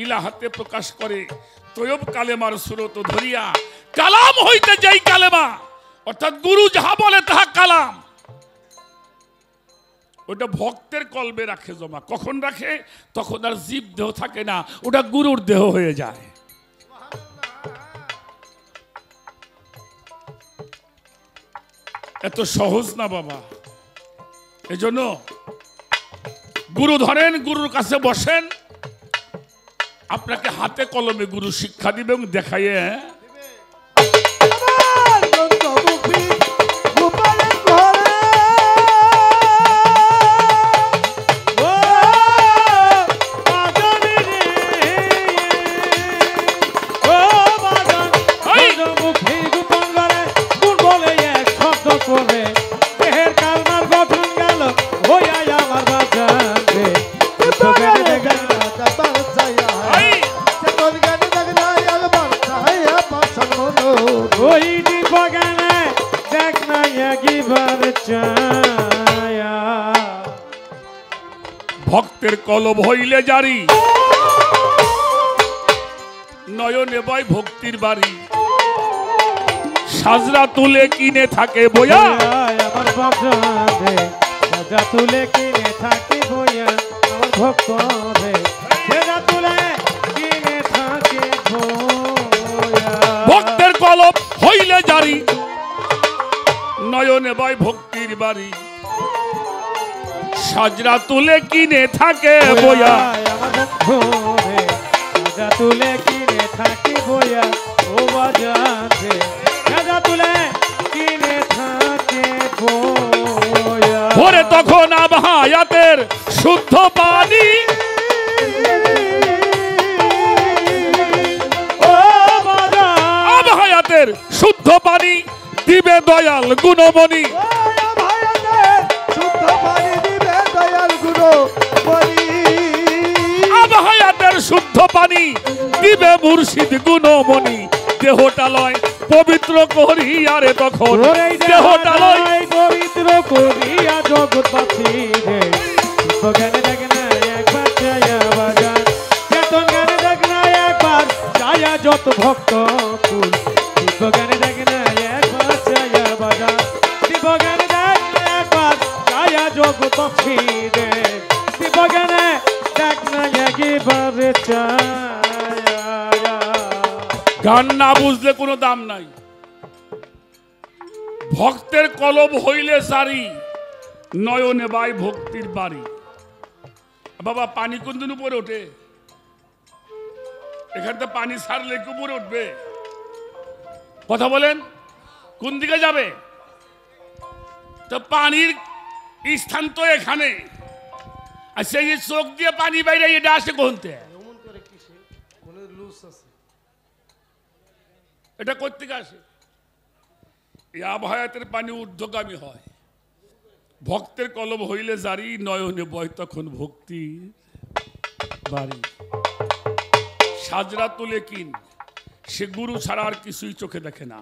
ইলাহাতে প্রকাশ করে তৈয়ব কালেমার সুরত ধরিয়া, কালাম হইতে যেই কালেমা, অর্থাৎ গুরু যাহা বলে তাহা কালাম, ওটা ভক্তের কলবে রাখে জমা। কখন রাখে? তখন আর জীব দেহ থাকে না, ওটা গুরুর দেহ হয়ে যায়। এত সহজ না বাবা। এজন্য গুরু ধরেন, গুরুর কাছে বসেন, আপনাকে হাতে কলমে গুরু শিক্ষা দিবে এবং দেখাইয়ে ভক্তের কলব হইলে জারি, নয়নে বয় ভক্তির বাড়ি, সাজরা তুলে কিনে থাকে বইয়া, আমার বাজারে সাজা তুলে কিনে থাকে বইয়া, আমার ভক্ত রে সাজা তুলে কিনে থাকে বইয়া। ভক্তের কলব হইলে জারি, নয়নে বয় ভক্তির বাড়ি, সাজরা তুলে কিনে থাকে বইয়া, আমার ভক্ত রে সাজা তুলে কিনে থাকে বইয়া। ও বাজারে সাজা তুলে কিনে থাকে বইয়া। ওরে তখন আবহায়াতের শুদ্ধ পানি ও বাজান আবহায়াতের শুদ্ধ পানি দিবে দয়াল গুণমণি শুদ্ধ পানি দিবে দয়াল গুরু বলি আবহায়াতের শুদ্ধ পানি দিবে মুর্শিদ গুণমণি দেহটা লয় পবিত্র করি আরে তখন ওরে দেহটা লয় পবিত্র করিয়া জগৎবাসী রে জ্ঞানে দেখ না একবার চায়া বাজান চেতন জ্ঞানে দেখ না একবার চায়া যত ভক্ত কুল জ্ঞানে দেখ না একবার চায়া বাজান জ্ঞানে দেখ না একবার চায়া জগৎবাসী রে জ্ঞানে দেখ না একবারে চায়া গান না বুঝলে কোনো দাম নাই ভক্তের কলব হইলে সারি নয়নে বাই ভক্তির বাড়ি বাবা পানি কোন দিন উপরে ওঠে এখানটা পানি ছাড়লে কি উপরে উঠবে কথা বলেন কোন দিকে যাবে তো পানির স্থান তো এখানে আর সেই যে চোখ দিয়ে পানি বাইরে এটা আসে কোনতে এটা কোত্থেকে আসে এই আবহাওয়াতের পানি ঊর্ধ্বগামী হয় ভক্তের কলব হইলে জারি নয়নে বয় তখন ভক্তি বাড়ি সাজরা তুলে কিন সে গুরু ছাড়া আর কিছুই চোখে দেখে না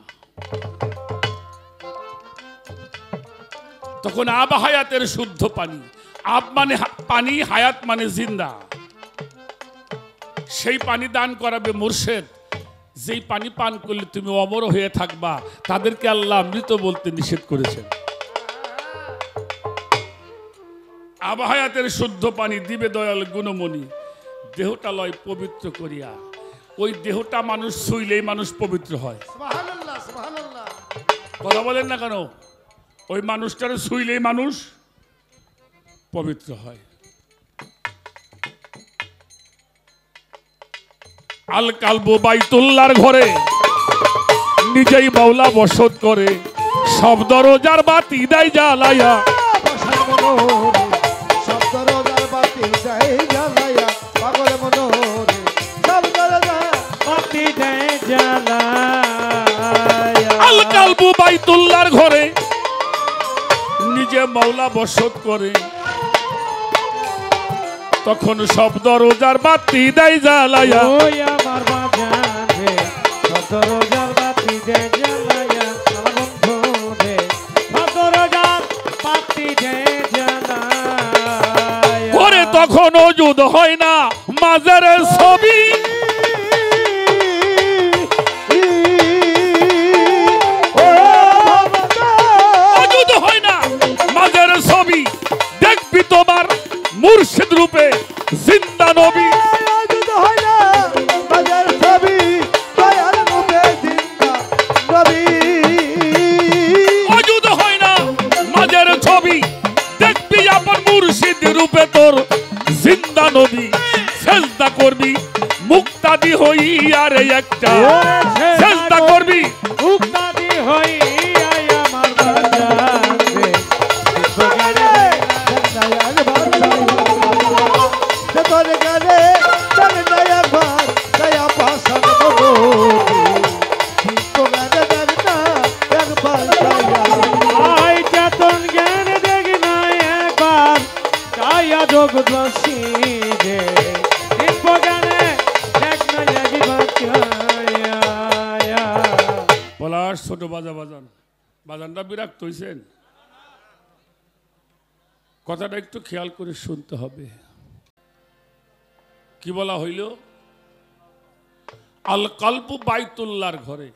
তখন আবহায়াতের শুদ্ধ পানি আব মানে পানি হায়াত মানে জিন্দা সেই পানি দান করাবে মুর্শেদ যেই পানি পান করলে তুমি অমর হয়ে থাকবা তাদেরকে আল্লাহ মৃত বলতে নিষেধ করেছেন আবহায়াতের শুদ্ধ পানি দিবে দয়াল গুণমণি দেহটা লয় পবিত্র করিয়া ওই দেহটা মানুষ ছুইলেই মানুষ পবিত্র হয় সুবহানাল্লাহ সুবহানাল্লাহ কথা বলেন না কেন ওই মানুষটারে ছুইলেই মানুষ পবিত্র হয় আল কালবু বাইতুল্লাহর ঘরে নিজেই মাওলা বসত করে সব দরজার বাতি দেয় জ্বালায়া শব্দ রোজার বাতি যাই জ্বালায়া পাগল মনোরে শব্দ রোজা বাতি দেয় জ্বালায়া আল কালবু বাইতুল্লাহর ঘরে নিজে মাওলা বসত করে তখন সব দরজার বাতি দেয় জ্বালায়া ওই আমার বাজান রে শব্দ রোজার বাতি দেয় জ্বালায়া আমার বন্ধু রে শব্দ রোজার বাতি দেয় জ্বালায়া ঘরে তখন ওজুদ হয় না মাঝের ছবি ওজুদ হয় না মাঝের ছবি দেখবি তোমার মুর্শিদ রূপে জিন্দা নবী আয়োজিত হয় না বাজার ছবি দয়াল রূপে জিন্দা নবী ওজুদ হয় না মাঝের ছবি দেখবি আপন মুর্শিদ রূপে তোর জিন্দা নবী সেজদা করবি মুক্তাদি হই আর একটা সেজদা করবি উক্তাদি হই আয় আমার বাজান রে দয়াল বাবা তোর গানে চল দয়া ভার দয়া পাশন বলো তো গানে দরটা একবার দয়া আই চেতন জ্ঞান দেখ না একবার চায়া জগৎবাসী রে দিব্য জ্ঞানে দেখ না একবার চায়া পলাশ ছোট বাজানটা বিরক্ত হইছেন কথাটা একটু খেয়াল করে শুনতে হবে কি বলা হইল আল কালবু বাইতুল্লাহর ঘরে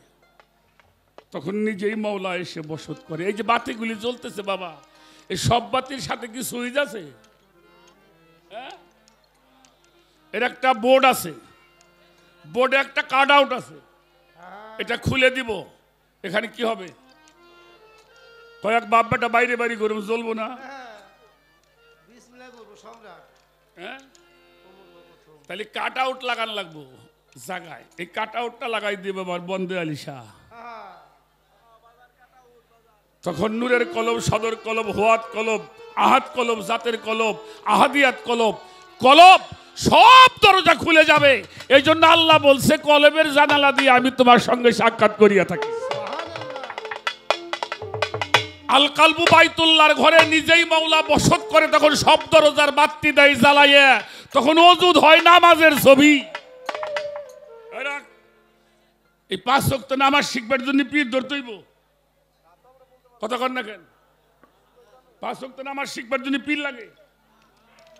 তখন নিজেই মাওলা এসে বসত করে এই যে বাতিগুলি জ্বলতেছে বাবা এই সব বাতির সাথে কি সুইচ আছে হ্যাঁ? এর একটা বোর্ড আছে বোর্ডে একটা কাট আউট আছে এটা খুলে দিব এখানে কি হবে কয়েক বাপ বেটা বাইরে বাইরে করে জ্বলবো না বিসমিল্লাহ বলবো সম্রাট হ্যাঁ তাহলে কাট আউট লাগানো লাগবো জায়গায় এই কাট আউটটা লাগাই দিবে আবার বন্দে আলী শাহ তখন নূরের কলব, সদর কলব, হুয়াত কলব, আহাদ কলব, জাতের কলব, আহাদিয়াত কলব, কলব সব দরজা খুলে যাবে। এই জন্য আল্লাহ বলছে কলবের জানালা দিয়ে আমি তোমার সঙ্গে সাক্ষাৎ করিয়া থাকি। আল কালবু বাইতুল্লাহর ঘরে নিজেই মাওলা বসত করে, তখন সব দরজার বাতি দেয় জ্বালাইয়া, তখন ওজুদ হয় নামাজের ছবি। এই 5 ওয়াক্ত নামাজ শিখবার জন্য পীর ধরতে হইব, কথা কন না কেন? 5 ওয়াক্ত নামাজ শিখবার জন্য পীর লাগে,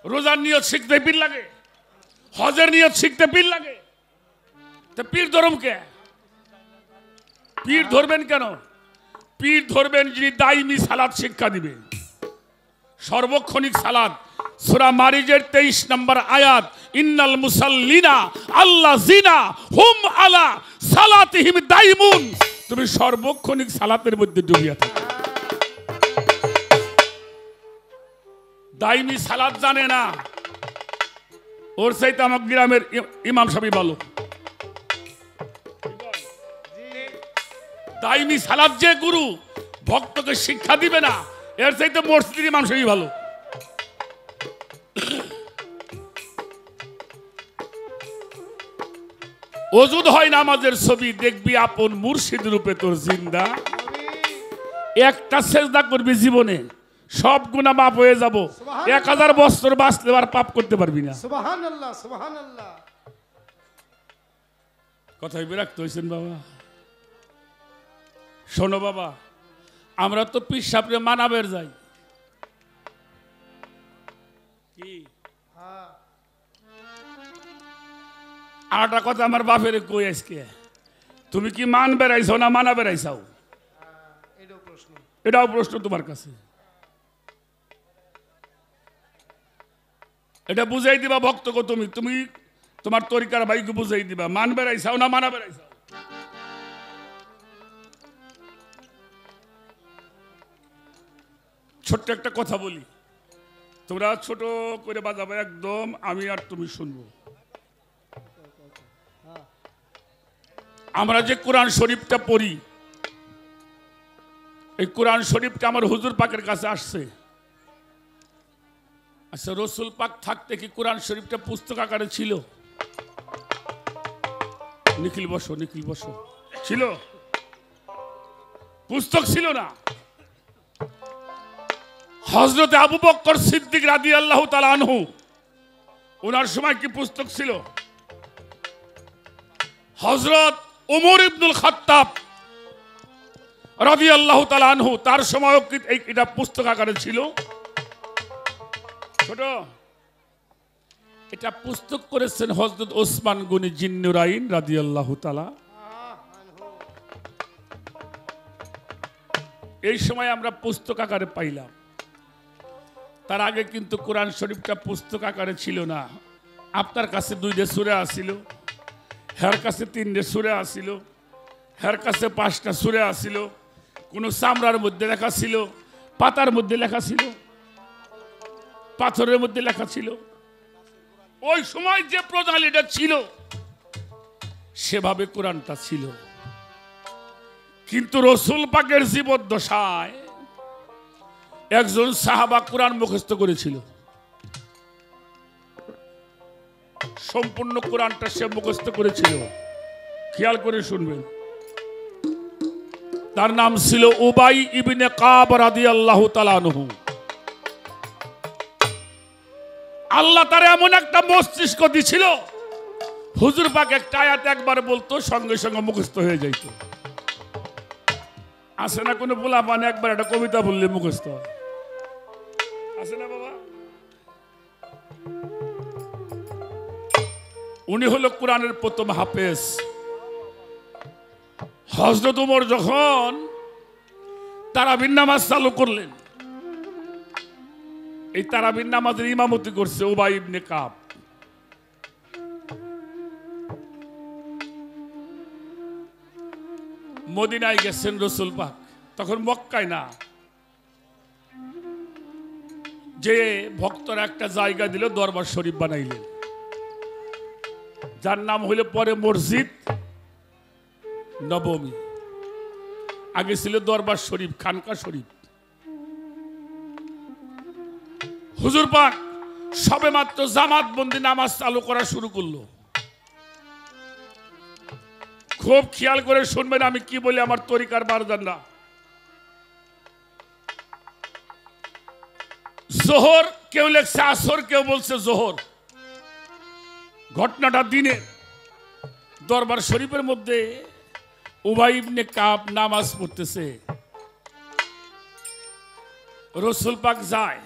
রোজার নিয়ত শিখতে পীর লাগে, হজের নিয়ত শিখতে পীর লাগে। তা পীর ধরম কে? পীর ধরবেন কেন? পীর ধরবেন যিনি দাইমি সালাত শিক্ষা দিবে, সর্বক্ষণিক সালাত। সূরা মারিজের 23 নম্বর আয়াত, ইন্নাল মুসাল্লিনা আল্লাযিনা হুম আলা সালাতিহিম দাইমুন। তুমি সর্বক্ষণিক সালাতের মধ্যে ডুবিয়া থাকো। দাইমি সালাত জানে না, ওর চাইতে আমার গ্রামের ইমাম সাহেব ভালো। দাইমি সালাত যে গুরু ভক্তকে শিক্ষা দিবে না, এর চাইতে মসজিদের ইমাম সাহেব ভালো। ওজুদ হয় নামাজের ছবি, দেখবি আপন মুর্শিদ রূপে তোর জিন্দা। একটা সেজদা করবি জীবনে, সব গুনাহ মাফ হয়ে যাব। 1000 বছর বাঁচলে আর পাপ করতে পারবি না। সুবহানাল্লাহ, সুবহানাল্লাহ। কথাই বিরক্ত হয়েছেন বাবা? শোনো বাবা, আমরা তো পীর সাহেবরে মানাবের যাই কি? আরেকটা কথা আমার বাপের কই আজকে, তুমি কি মান বেড়াইছো না মানা বেড়াইছাও? এটাও প্রশ্ন তোমার কাছে। এটা বুঝাই দিবা ভক্তকে, তুমি তুমি তোমার তরিকার ভাইকে বুঝাই দিবা, মান বেড়াইছাও না মানা বেড়াইছাও। ছোট্ট একটা কথা বলি, তোমরা ছোট করে বাজাবে একদম, আমি আর তুমি শুনবো। আমরা যে কোরআন শরীফটা পড়ি, এই কোরআন শরীফটা আমার হুজুর পাকের কাছে আসছে। আচ্ছা, রসুল পাক থাকতে কি কোরআন শরীফটা পুস্তক আকারে ছিল? নিখিল বসো, নিখিল বসো। ছিল? পুস্তক ছিল না। হযরতে আবু বকর সিদ্দিক রাদিয়াল্লাহু তাআলা আনহু, ওনার সময় কি পুস্তক ছিল? হযরত উমর ইবনুল খাত্তাব রাদিয়াল্লাহু তাআলা আনহু, তার সময়ও কি এটা পুস্তক আকারে ছিল? ছোট, এটা পুস্তক করেছেন হযরত ওসমান গনি জিন্নুরাইন রাদিয়াল্লাহু তাআলা। এই সময় আমরা পুস্তক আকারে পাইলাম। তার আগে কিন্তু কোরআন শরীফটা পুস্তক আকারে ছিল না। আপনার কাছে 2টা সূরা আছিল, হের কাছে 3টে সূরা আছিল, হের কাছে 5টা সূরা আছিল। কোন চামড়ার মধ্যে লেখা ছিল, পাতার মধ্যে লেখা ছিল, পাথরের মধ্যে লেখা ছিল। ওই সময় যে প্রণালীটা ছিল সেভাবে কোরআনটা ছিল। কিন্তু রসুল পাকের জীবদ্দশায় একজন সাহাবা কোরআন মুখস্থ করেছিল। সম্পূর্ণ কোরআনটা সে মুখস্থ করেছিল। খেয়াল করে শুনবেন, তার নাম ছিল উবাই ইবনে কাব রাদিয়াল্লাহু তাআলা আনহু। আল্লাহ তার এমন একটা মস্তিষ্ক দিছিল, হুজুর পাক একটা আয়াত একবার বলতো, সঙ্গে সঙ্গে মুখস্থ হয়ে যাইত। আছে না কোনো পোলা মানে একবার একটা কবিতা বললে মুখস্থ আছে না বাবা? উনি হলো কোরআনের প্রথম হাফেজ। হযরত ওমর যখন তারাবির নামাজ চালু করলেন, এই তারাবির নামাজের ইমামতি করছে উবাই ইবনে কাব। মদিনায় গেছেন রসুল পাক, তখন মক্কায় না। যে ভক্তরা একটা জায়গা দিল, দরবার শরীফ বানাইলেন, যার নাম হইল পরে মসজিদ নবমী। আগে ছিল দরবার শরীফ, খানকা শরীফ। হুজুর পাক সবে মাত্র জামাত বন্দি নামাজ চালু করা শুরু করলো। খুব খেয়াল করে শুনবেন আমি কি বলি, আমার তরিকার বারদান না। জোহর কেউ লেখছে আসর, কেউ বলছে জোহর। ঘটনাটা দিনে দরবার শরীফের মধ্যে উবাই ইবনে কাব নামাজ পড়তেছে। রসুল পাক যায়,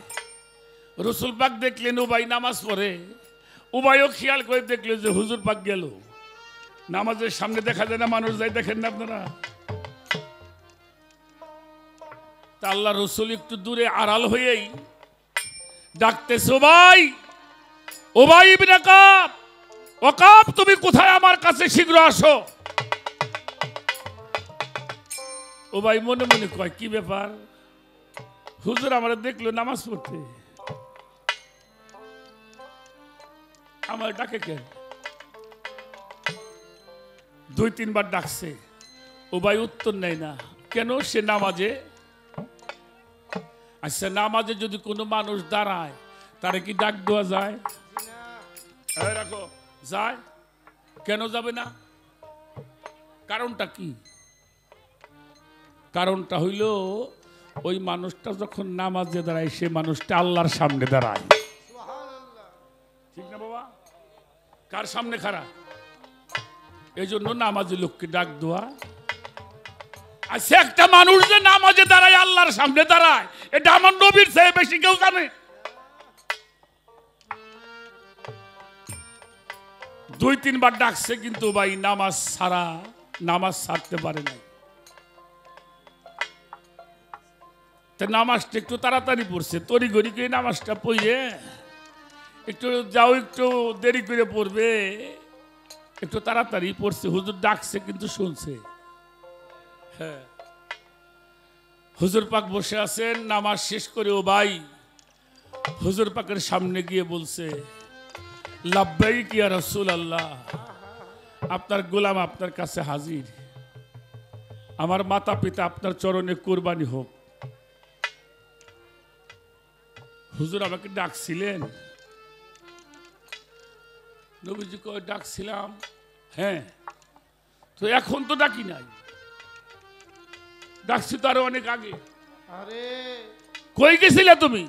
রসুল পাক দেখলেন উবাই নামাজ পড়ে। উবাইও খেয়াল করে দেখলো যে হুজুর পাক গেল। নামাজের সামনে দেখা যায় না, মানুষ যায়, দেখেন না আপনারা? তা আল্লাহ রসুল একটু দূরে আড়াল হয়েই ডাকতেছে, উবাই, উবাই ইবনে কাব, ও কাব, তুমি কোথায়? আমার কাছে শীঘ্র আসো। উবাই মনে মনে কয়, কি ব্যাপার? হুজুর আমার দেখলো নামাজ পড়তে, আমার ডাকে কেন? 2-3 বার ডাকছে, উবাই উত্তর নেয় না। কেন? সে নামাজে। আচ্ছা, নামাজে যদি কোনো মানুষ দাঁড়ায় তারে কি ডাক দেওয়া যায়? রাখো, যায়? কেন যাবে না? কারণটা কি? কারণটা হইল ওই মানুষটা যখন নামাজে দাঁড়ায় সে মানুষটা আল্লাহর সামনে দাঁড়ায়। ঠিক না বাবা? কার সামনে খাড়া? এই জন্য নামাজে লোককে ডাক দেওয়া। আর সে একটা মানুষ যে নামাজে দাঁড়ায়, আল্লাহর সামনে দাঁড়ায়, এটা আমার নবীর চেয়ে বেশি কেউ জানে? 2-3 বার ডাকছে, কিন্তু ভাই নামাজ ছাড়তে পারে নাই। নামাজটা একটু তাড়াতাড়ি পড়ছে, তড়িঘড়ি করে নামাজটা পড়ে একটু যাও, একটু দেরি করে পড়বে, একটু তাড়াতাড়ি পড়ছে। হুজুর ডাকছে কিন্তু শুনছে। হ্যাঁ, হুজুর পাক বসে আছেন, নামাজ শেষ করে ও ভাই হুজুর পাকের সামনে গিয়ে বলছে, লাব্বাইক ইয়া রাসূলুল্লাহ, আপনার গোলাম আপনার কাছে হাজির। আমার মাতা পিতা আপনার চরণে কুরবানি হোক। হুজুর আমাকে ডাকছিলেন? নবীজি কয়, ডাকছিলাম। হ্যাঁ, তো এখন তো ডাকি নাই, ডাকছি তো আরো অনেক আগে। কই গেছিলে তুমি?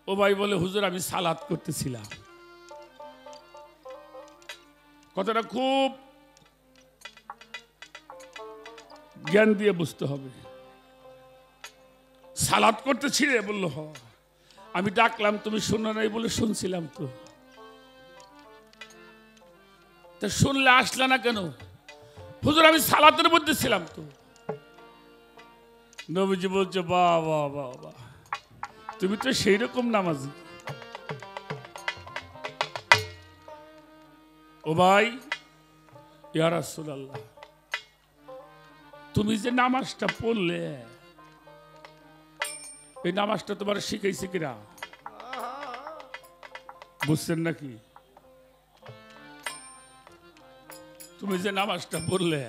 ও ভাই বলে, হুজুর আমি সালাত করতেছিলাম। কথাটা খুব জ্ঞান দিয়ে বুঝতে হবে। সালাত করতেছিলে? বললো, হ। আমি ডাকলাম, তুমি শুনো নাই? বলে, শুনছিলাম তো। তা শুনলে আসলে না কেন? হুজুর আমি সালাতের মধ্যে ছিলাম তো। নবীজি বলছে, বাহ বাহ বাহ বাহ, তুমি তো সেই রকম নামাজি। ও ভাই, ইয়া রাসূলুল্লাহ, তুমি যে নামাজটা পড়লে, এই নামাজটা তোমার শিখাইছে কিনা? বুঝছেন নাকি? তুমি যে নামাজটা পড়লে,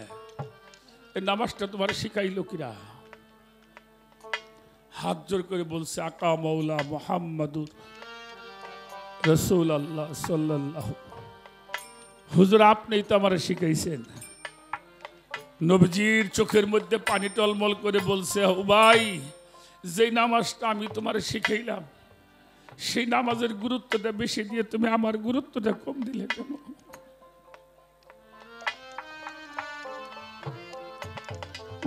এই নামাজটা তোমার শিখাইলো কিনা? হাত জোর করে বলছে, আকা মৌলা মুহাম্মাদুর রাসূলুল্লাহ সাল্লাল্লাহু। হুজুর আপনিই তো আমার শিখাইছেন। নবীজির চোখের মধ্যে পানি টলমল করে বলছে, ও ভাই, যে নামাজটা আমি তোমার শিখাইলাম, সেই নামাজের গুরুত্বটা বেশি দিয়ে তুমি আমার গুরুত্বটা কম দিলে কেন?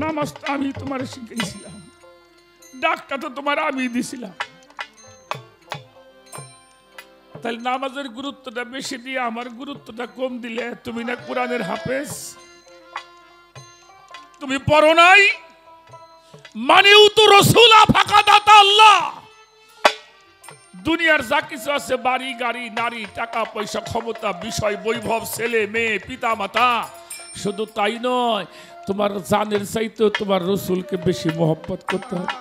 নামাজটা আমি তোমার শিখাইছিলাম, ডাকটা তো তোমার আমি দিছিলাম, তাহলে নামাজের গুরুত্বটা বেশি দিয়ে আমার গুরুত্বটা কম দিলে? তুমি না কোরআনের হাফেজ, তুমি পড়ো নাই? মানেও তো রসুলা ফাঁকা দাতা আল্লাহ। দুনিয়ার যা কিছু আছে, বাড়ি গাড়ি নারী টাকা পয়সা ক্ষমতা বিষয় বৈভব ছেলে মেয়ে পিতা মাতা, শুধু তাই নয়, তোমার জানের চাইতে তোমার রসুলকে বেশি মহব্বত করতে হবে।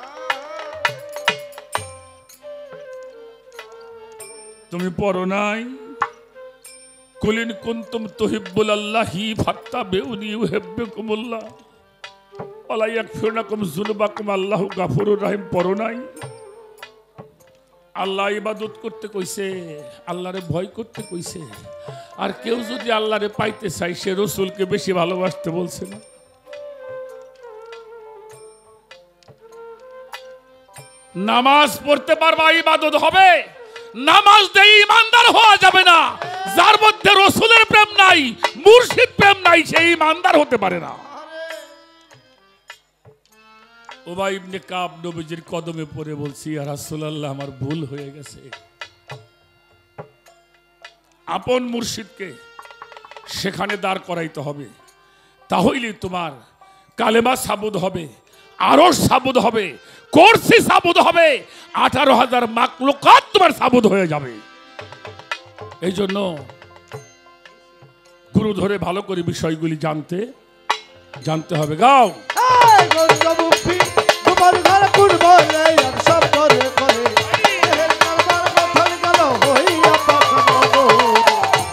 তুমি পড়ো নাই? কুলিন কুনতুম তুহিব্বুনাল্লাহি ফাত্তাবিউনি ইউহিব্বুকুমুল্লাহ। ওয়ালা ইয়াগফিরুনাকুম যুনুবাকুম আল্লাহু গাফুরুর রহিম পড়ো নাই? আল্লাহ ইবাদত করতে কইছে, আল্লাহরে ভয় করতে কইছে। আর কেউ যদি আল্লাহরে পাইতে চাই সে রসুলকে বেশি ভালোবাসতে বলছে না? নামাজ পড়তে পারবা ইবাদত হবে, নামাজ দিয়ে ইমানদার হওয়া যাবে না। যার মধ্যে রসুলের প্রেম নাই, মুর্শিদ প্রেম নাই, সে ইমানদার হতে পারে না। উবাই ইবনে কাব নবীজির কদমে পড়ে বলছি, ইয়া রাসূলুল্লাহ আমার ভুল হয়ে গেছে। আপন মুর্শিদকে সেখানে দাঁড় করাইতে হবে, তাহলেই তোমার কালেমা সাবুদ হবে, আরশ সাবুদ হবে, কুরসি সাবুদ হবে, 18,000 মাখলুকাত তোমার সাবুদ হয়ে যাবে। এই জন্য গুরু ধরে ভালো করে বিষয়গুলি জানতে হবে। গাও গঞ্জমুখী তোমার ঘর পূর্বলে সব করে করে দেহের কারবার গঠন গেল হইয়া পাখনো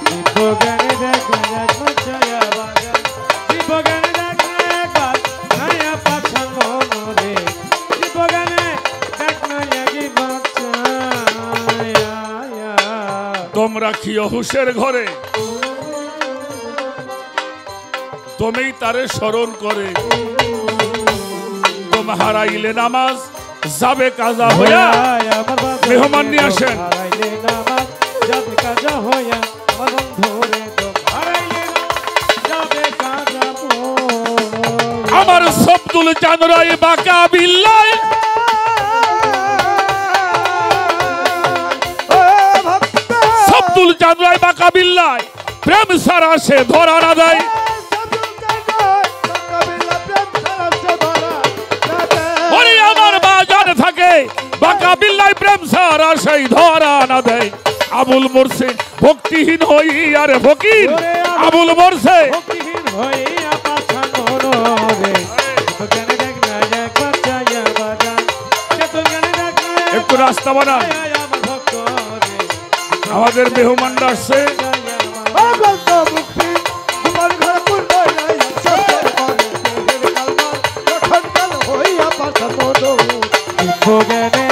দীপগানে দেখনা একবার ছায়া বাগান, দীপগানে দেখনা একবার ছায়া পাছার মনরে, দীপগানে দেখনা একবার ছায়া। তোমরা খিও হুশের ঘরে, তুমিই তারে স্মরণ করে। তোম হারাইলে নামাজ যাবে কাজা হইয়া। মেহমান নিয়ে আসেন। হারাইলে নামাজ যাবে কাজা হইয়া, মরণ ধরে তো হারাইলে যাবে কাজা হইয়া। আমার সবদুল চাঁদরাই বাঁকা বিল্লাই, সবদুল চাঁদরাই বাঁকা বিল্লাই, প্রেম সারা সে ধরা না দেয়। ওরে আমার বাজার থাকে বাঁকা বিল্লাই, প্রেম সারা সেই ধরা না দেয়। আবুল মরছে ভক্তিহীন হই আর ফকির, আবুল মরছে ভক্তিহীন হইয়া পাছার মনরে, দীপগানে দেখনা একবার ছায়া বাগান, দীপগানে দেখনা একটু রাস্তা বানান। ছায়া আমার ভক্ত রে, আমাদের মেহমানরা আসছে। গঞ্জমুখী তোমার ঘর পূর্বলে সব করে করে দেহের কারবার গঠন গেল হইয়া পাখনো দীপগানে